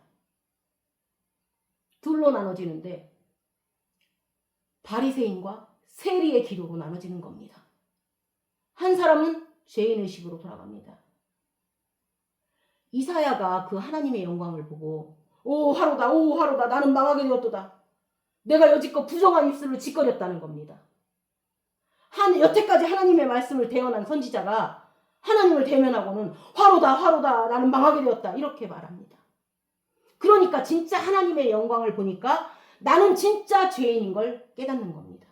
둘로 나눠지는데 바리새인과 세리의 기도로 나눠지는 겁니다. 한 사람은 죄인의식으로 돌아갑니다. 이사야가 그 하나님의 영광을 보고 오 하로다 나는 망하게 되었도다. 내가 여지껏 부정한 입술로 짓거렸다는 겁니다. 여태까지 하나님의 말씀을 대언한 선지자가 하나님을 대면하고는 화로다 나는 망하게 되었다 이렇게 말합니다. 그러니까 진짜 하나님의 영광을 보니까 나는 진짜 죄인인 걸 깨닫는 겁니다.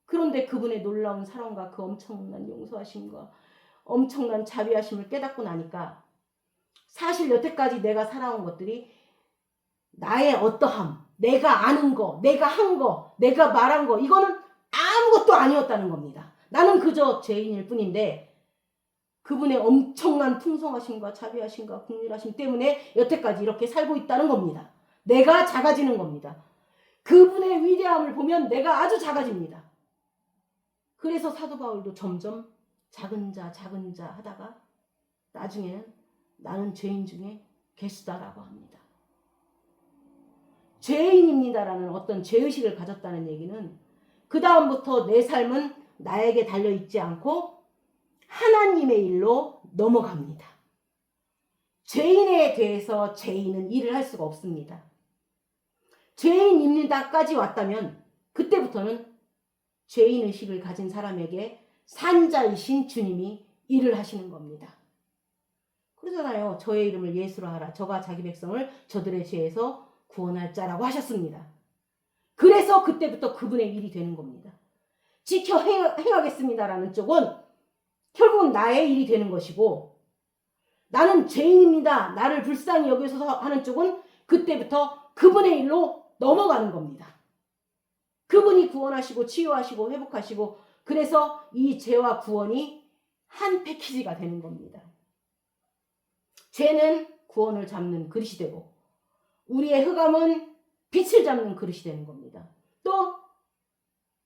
그런데 그분의 놀라운 사랑과 그 엄청난 용서하심과 엄청난 자비하심을 깨닫고 나니까 사실 여태까지 내가 살아온 것들이 나의 어떠함, 내가 아는 거, 내가 한 거, 내가 말한 거 이거는 아무것도 아니었다는 겁니다. 나는 그저 죄인일 뿐인데 그분의 엄청난 풍성하심과 자비하심과 긍휼하심 때문에 여태까지 이렇게 살고 있다는 겁니다. 내가 작아지는 겁니다. 그분의 위대함을 보면 내가 아주 작아집니다. 그래서 사도 바울도 점점 작은 자 하다가 나중에는 나는 죄인 중에 괴수다라고 합니다. 죄인입니다라는 어떤 죄의식을 가졌다는 얘기는 그 다음부터 내 삶은 나에게 달려있지 않고 하나님의 일로 넘어갑니다. 죄인에 대해서 죄인은 일을 할 수가 없습니다. 죄인입니다까지 왔다면 그때부터는 죄인의식을 가진 사람에게 산자이신 주님이 일을 하시는 겁니다. 그러잖아요. 저의 이름을 예수로 하라. 저가 자기 백성을 저들의 죄에서 구원할 자라고 하셨습니다. 그래서 그때부터 그분의 일이 되는 겁니다. 지켜 행하겠습니다라는 쪽은 결국은 나의 일이 되는 것이고 나는 죄인입니다. 나를 불쌍히 여기셔서 하는 쪽은 그때부터 그분의 일로 넘어가는 겁니다. 그분이 구원하시고 치유하시고 회복하시고 그래서 이 죄와 구원이 한 패키지가 되는 겁니다. 죄는 구원을 잡는 그릇이 되고 우리의 흑암은 빛을 잡는 그릇이 되는 겁니다. 또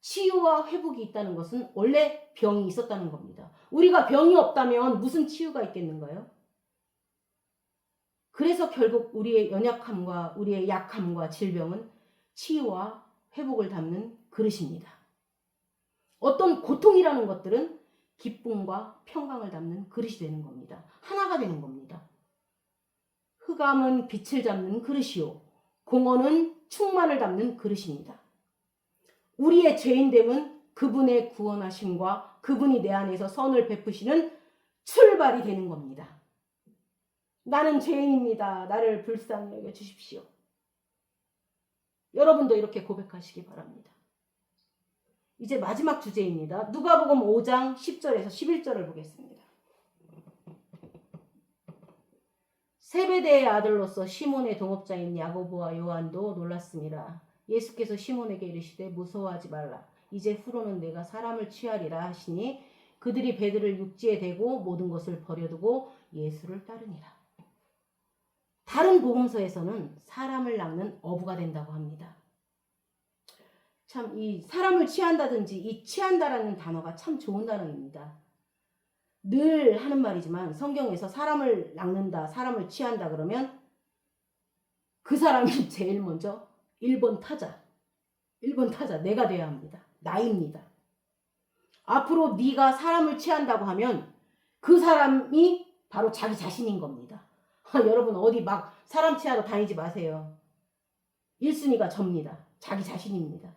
치유와 회복이 있다는 것은 원래 병이 있었다는 겁니다. 우리가 병이 없다면 무슨 치유가 있겠는가요? 그래서 결국 우리의 연약함과 우리의 약함과 질병은 치유와 회복을 담는 그릇입니다. 어떤 고통이라는 것들은 기쁨과 평강을 담는 그릇이 되는 겁니다. 하나가 되는 겁니다. 흑암은 빛을 잡는 그릇이요 공허는 충만을 담는 그릇입니다. 우리의 죄인됨은 그분의 구원하심과 그분이 내 안에서 선을 베푸시는 출발이 되는 겁니다. 나는 죄인입니다. 나를 불쌍히 여겨 주십시오. 여러분도 이렇게 고백하시기 바랍니다. 이제 마지막 주제입니다. 누가복음 5장 10절에서 11절을 보겠습니다. 세베대의 아들로서 시몬의 동업자인 야고보와 요한도 놀랐습니다. 예수께서 시몬에게 이르시되 무서워하지 말라. 이제 후로는 내가 사람을 취하리라 하시니 그들이 배들을 육지에 대고 모든 것을 버려두고 예수를 따르니라. 다른 복음서에서는 사람을 낚는 어부가 된다고 합니다. 참 이 사람을 취한다든지 이 취한다라는 단어가 참 좋은 단어입니다. 늘 하는 말이지만 성경에서 사람을 낚는다, 사람을 취한다 그러면 그 사람이 제일 먼저 1번 타자 내가 돼야 합니다. 나입니다. 앞으로 네가 사람을 취한다고 하면 그 사람이 바로 자기 자신인 겁니다. 여러분 어디 막 사람 취하러 다니지 마세요. 1순위가 접니다. 자기 자신입니다.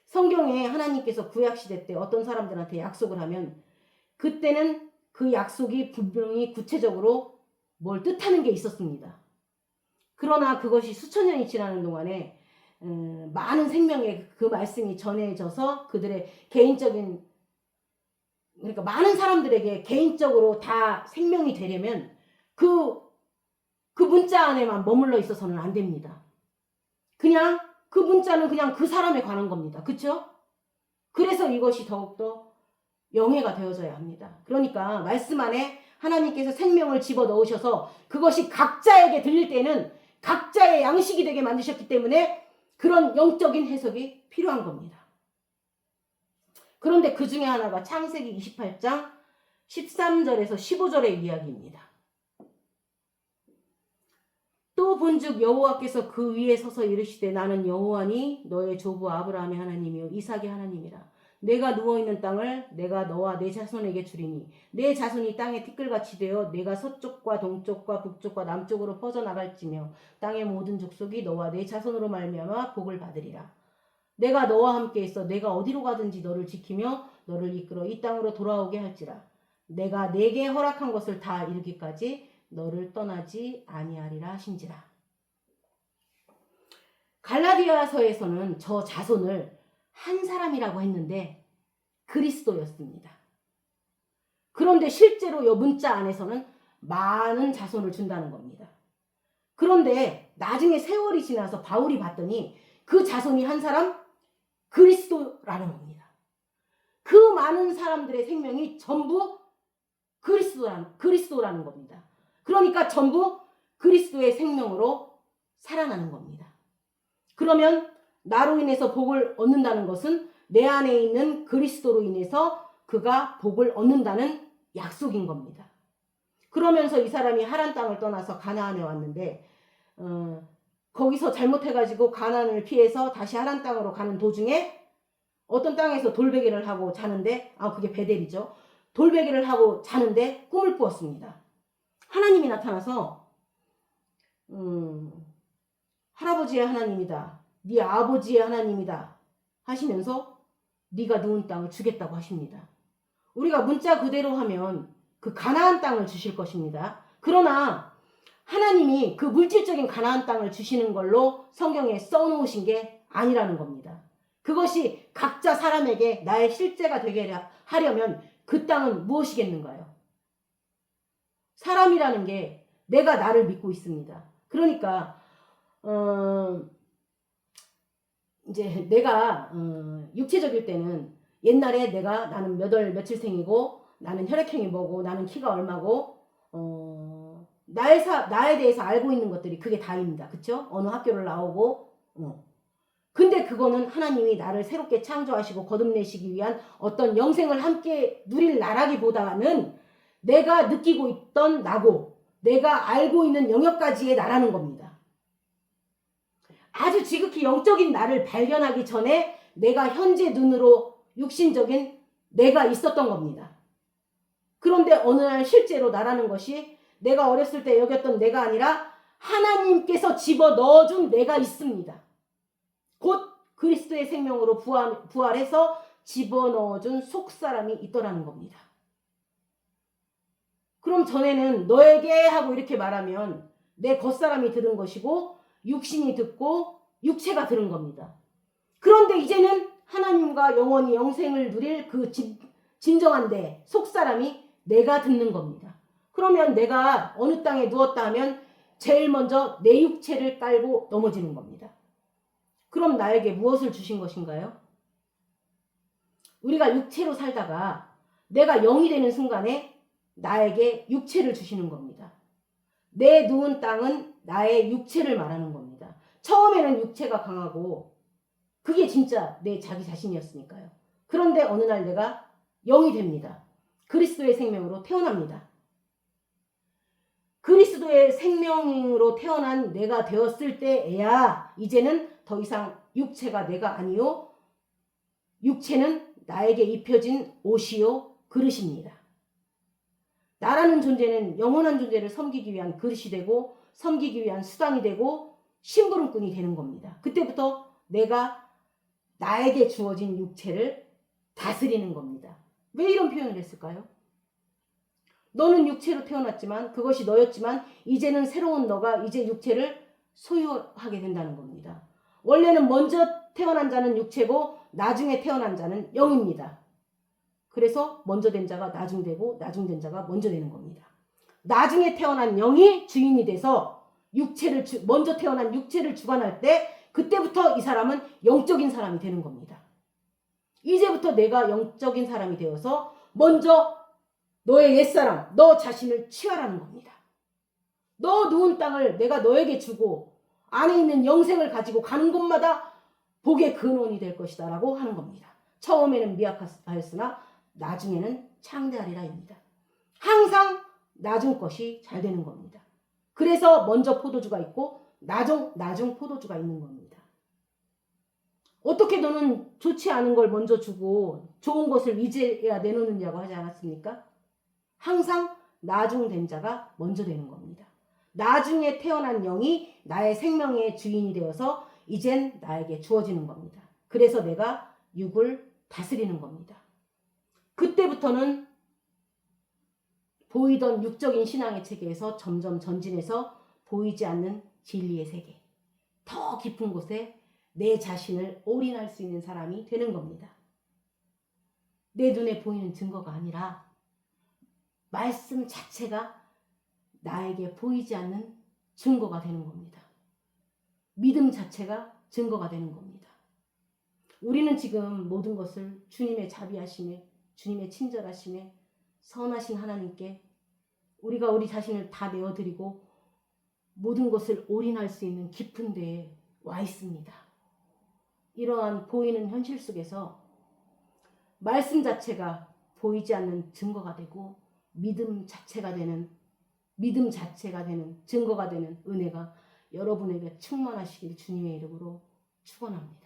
성경에 하나님께서 구약시대 때 어떤 사람들한테 약속을 하면 그때는 그 약속이 분명히 구체적으로 뭘 뜻하는 게 있었습니다. 그러나 그것이 수천 년이 지나는 동안에 많은 생명의 그 말씀이 전해져서 그들의 개인적인, 그러니까 많은 사람들에게 개인적으로 다 생명이 되려면 그 문자 안에만 머물러 있어서는 안 됩니다. 그냥 그 문자는 그냥 그 사람에 관한 겁니다. 그렇죠? 그래서 이것이 더욱더 영예가 되어져야 합니다. 그러니까 말씀 안에 하나님께서 생명을 집어넣으셔서 그것이 각자에게 들릴 때는 각자의 양식이 되게 만드셨기 때문에 그런 영적인 해석이 필요한 겁니다. 그런데 그 중에 하나가 창세기 28장 13절에서 15절의 이야기입니다. 또 본즉 여호와께서 그 위에 서서 이르시되 나는 여호와니 너의 조부 아브라함의 하나님이요 이삭의 하나님이라. 내가 누워있는 땅을 내가 너와 내 자손에게 주리니 내 자손이 땅의 티끌같이 되어 내가 서쪽과 동쪽과 북쪽과 남쪽으로 퍼져나갈지며 땅의 모든 족속이 너와 내 자손으로 말미암아 복을 받으리라. 내가 너와 함께 있어 내가 어디로 가든지 너를 지키며 너를 이끌어 이 땅으로 돌아오게 할지라. 내가 내게 허락한 것을 다 이루기까지 너를 떠나지 아니하리라 하신지라. 갈라디아서에서는 저 자손을 한 사람이라고 했는데 그리스도였습니다. 그런데 실제로 이 문자 안에서는 많은 자손을 준다는 겁니다. 그런데 나중에 세월이 지나서 바울이 봤더니 그 자손이 한 사람 그리스도라는 겁니다. 그 많은 사람들의 생명이 전부 그리스도라는 겁니다. 그러니까 전부 그리스도의 생명으로 살아나는 겁니다. 그러면 나로 인해서 복을 얻는다는 것은 내 안에 있는 그리스도로 인해서 그가 복을 얻는다는 약속인 겁니다. 그러면서 이 사람이 하란 땅을 떠나서 가나안에 왔는데 거기서 잘못해가지고 가나안을 피해서 다시 하란 땅으로 가는 도중에 어떤 땅에서 돌베개를 하고 자는데 그게 베델이죠. 돌베개를 하고 자는데 꿈을 꾸었습니다. 하나님이 나타나서 할아버지의 하나님이다. 네 아버지의 하나님이다. 하시면서 네가 누운 땅을 주겠다고 하십니다. 우리가 문자 그대로 하면 그 가나안 땅을 주실 것입니다. 그러나 하나님이 그 물질적인 가나안 땅을 주시는 걸로 성경에 써놓으신 게 아니라는 겁니다. 그것이 각자 사람에게 나의 실제가 되게 하려면 그 땅은 무엇이겠는가요? 사람이라는 게 내가 나를 믿고 있습니다. 그러니까 이제 내가 육체적일 때는 옛날에 나는 몇 월 며칠생이고 나는 혈액형이 뭐고 나는 키가 얼마고 나에 대해서 알고 있는 것들이 그게 다입니다. 그쵸? 어느 학교를 나오고 근데 그거는 하나님이 나를 새롭게 창조하시고 거듭내시기 위한 어떤 영생을 함께 누릴 나라기보다는 내가 느끼고 있던 나고 내가 알고 있는 영역까지의 나라는 겁니다. 아주 지극히 영적인 나를 발견하기 전에 내가 현재 눈으로 육신적인 내가 있었던 겁니다. 그런데 어느 날 실제로 나라는 것이 내가 어렸을 때 여겼던 내가 아니라 하나님께서 집어넣어준 내가 있습니다. 곧 그리스도의 생명으로 부활해서 집어넣어준 속사람이 있더라는 겁니다. 그럼 전에는 너에게 하고 이렇게 말하면 내 겉사람이 들은 것이고 육신이 듣고 육체가 들은 겁니다. 그런데 이제는 하나님과 영원히 영생을 누릴 그 진정한 내 속사람이 내가 듣는 겁니다. 그러면 내가 어느 땅에 누웠다 하면 제일 먼저 내 육체를 깔고 넘어지는 겁니다. 그럼 나에게 무엇을 주신 것인가요? 우리가 육체로 살다가 내가 영이 되는 순간에 나에게 육체를 주시는 겁니다. 내 누운 땅은 나의 육체를 말하는 겁니다. 처음에는 육체가 강하고 그게 진짜 내 자기 자신이었으니까요. 그런데 어느 날 내가 영이 됩니다. 그리스도의 생명으로 태어납니다. 그리스도의 생명으로 태어난 내가 되었을 때에야 이제는 더 이상 육체가 내가 아니요 육체는 나에게 입혀진 옷이요 그릇입니다. 나라는 존재는 영원한 존재를 섬기기 위한 그릇이 되고 섬기기 위한 수단이 되고 심부름꾼이 되는 겁니다. 그때부터 내가 나에게 주어진 육체를 다스리는 겁니다. 왜 이런 표현을 했을까요? 너는 육체로 태어났지만 그것이 너였지만 이제는 새로운 너가 이제 육체를 소유하게 된다는 겁니다. 원래는 먼저 태어난 자는 육체고 나중에 태어난 자는 영입니다. 그래서 먼저 된 자가 나중 되고 나중 된 자가 먼저 되는 겁니다. 나중에 태어난 영이 주인이 돼서 먼저 태어난 육체를 주관할 때 그때부터 이 사람은 영적인 사람이 되는 겁니다. 이제부터 내가 영적인 사람이 되어서 먼저 너의 옛사람, 너 자신을 취하라는 겁니다. 너 누운 땅을 내가 너에게 주고 안에 있는 영생을 가지고 가는 곳마다 복의 근원이 될 것이다 라고 하는 겁니다. 처음에는 미약하였으나 나중에는 창대하리라입니다. 항상 나중 것이 잘 되는 겁니다. 그래서 먼저 포도주가 있고 나중 포도주가 있는 겁니다. 어떻게 너는 좋지 않은 걸 먼저 주고 좋은 것을 이제야 내놓느냐고 하지 않았습니까? 항상 나중 된 자가 먼저 되는 겁니다. 나중에 태어난 영이 나의 생명의 주인이 되어서 이젠 나에게 주어지는 겁니다. 그래서 내가 육을 다스리는 겁니다. 그때부터는 보이던 육적인 신앙의 체계에서 점점 전진해서 보이지 않는 진리의 세계, 더 깊은 곳에 내 자신을 올인할 수 있는 사람이 되는 겁니다. 내 눈에 보이는 증거가 아니라 말씀 자체가 나에게 보이지 않는 증거가 되는 겁니다. 믿음 자체가 증거가 되는 겁니다. 우리는 지금 모든 것을 주님의 자비하심에, 주님의 친절하심에, 선하신 하나님께 우리가 우리 자신을 다 내어드리고 모든 것을 올인할 수 있는 깊은 데에 와 있습니다. 이러한 보이는 현실 속에서 말씀 자체가 보이지 않는 증거가 되고 믿음 자체가 되는 증거가 되는 은혜가 여러분에게 충만하시길 주님의 이름으로 축원합니다.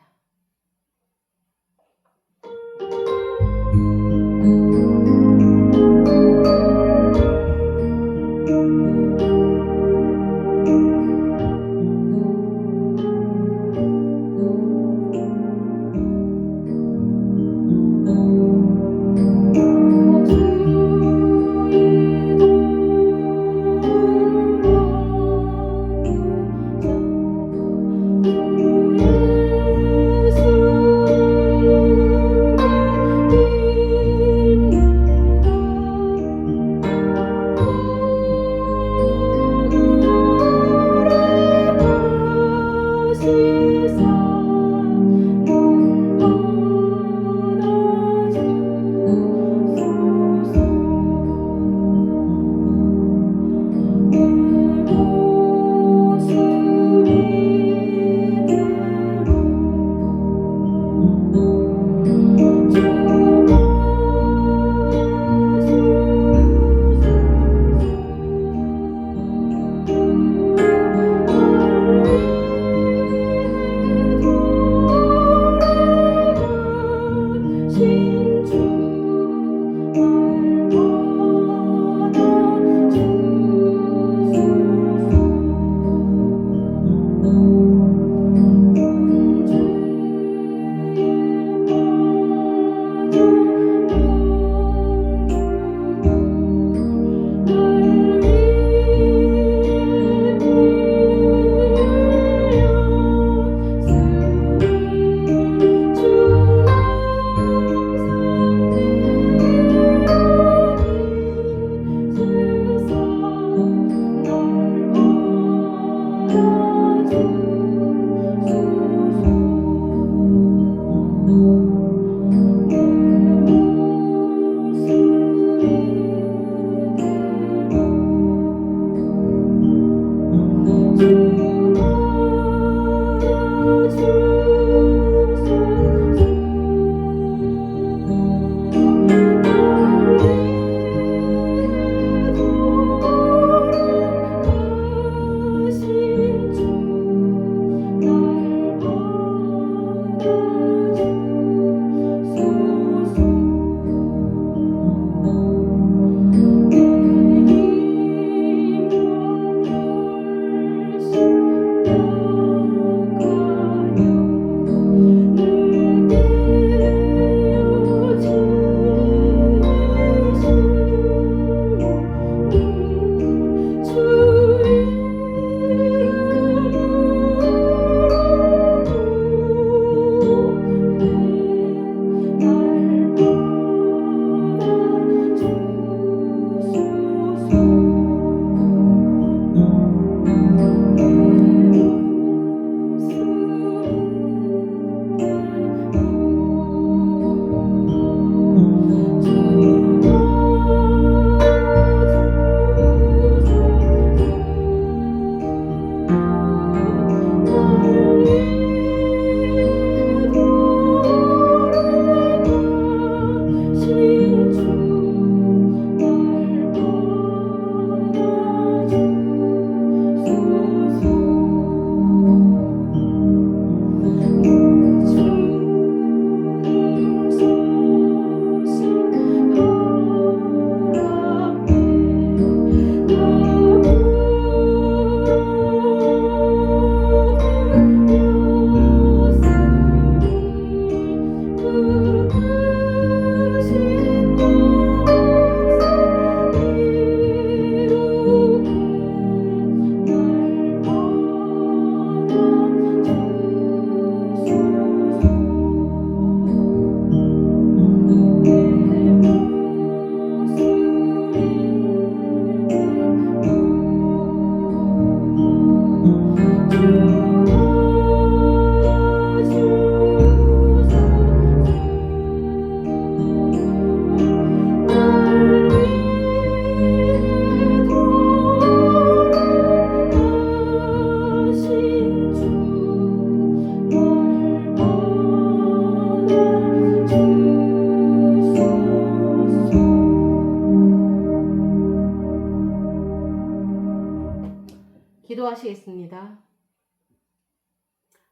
기도하시겠습니다.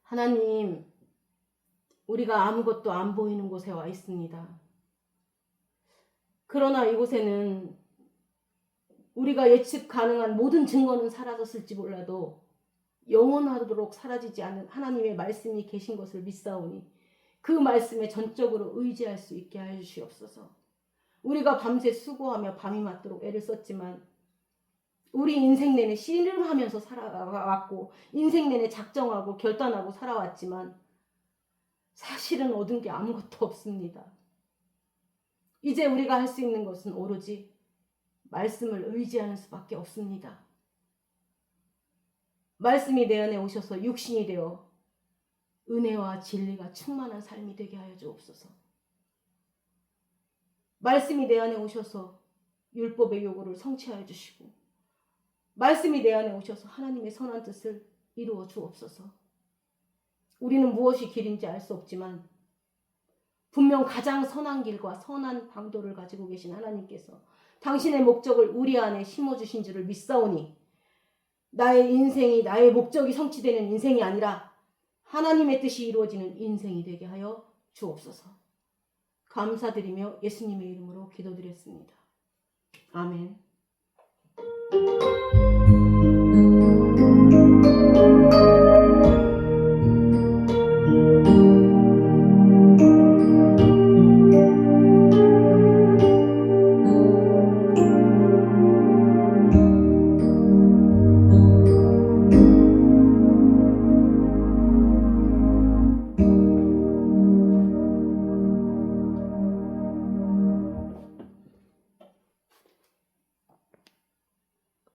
하나님, 우리가 아무것도 안 보이는 곳에 와 있습니다. 그러나 이곳에는 우리가 예측 가능한 모든 증거는 사라졌을지 몰라도 영원하도록 사라지지 않는 하나님의 말씀이 계신 것을 믿사오니 그 말씀에 전적으로 의지할 수 있게 하여 주시옵소서. 우리가 밤새 수고하며 밤이 맞도록 애를 썼지만 우리 인생 내내 씨름하면서 살아왔고 인생 내내 작정하고 결단하고 살아왔지만 사실은 얻은 게 아무것도 없습니다. 이제 우리가 할 수 있는 것은 오로지 말씀을 의지하는 수밖에 없습니다. 말씀이 내 안에 오셔서 육신이 되어 은혜와 진리가 충만한 삶이 되게 하여 주옵소서. 말씀이 내 안에 오셔서 율법의 요구를 성취하여 주시고 말씀이 내 안에 오셔서 하나님의 선한 뜻을 이루어 주옵소서. 우리는 무엇이 길인지 알 수 없지만 분명 가장 선한 길과 선한 방도를 가지고 계신 하나님께서 당신의 목적을 우리 안에 심어주신 줄을 믿사오니 나의 인생이 나의 목적이 성취되는 인생이 아니라 하나님의 뜻이 이루어지는 인생이 되게 하여 주옵소서. 감사드리며 예수님의 이름으로 기도드렸습니다. 아멘.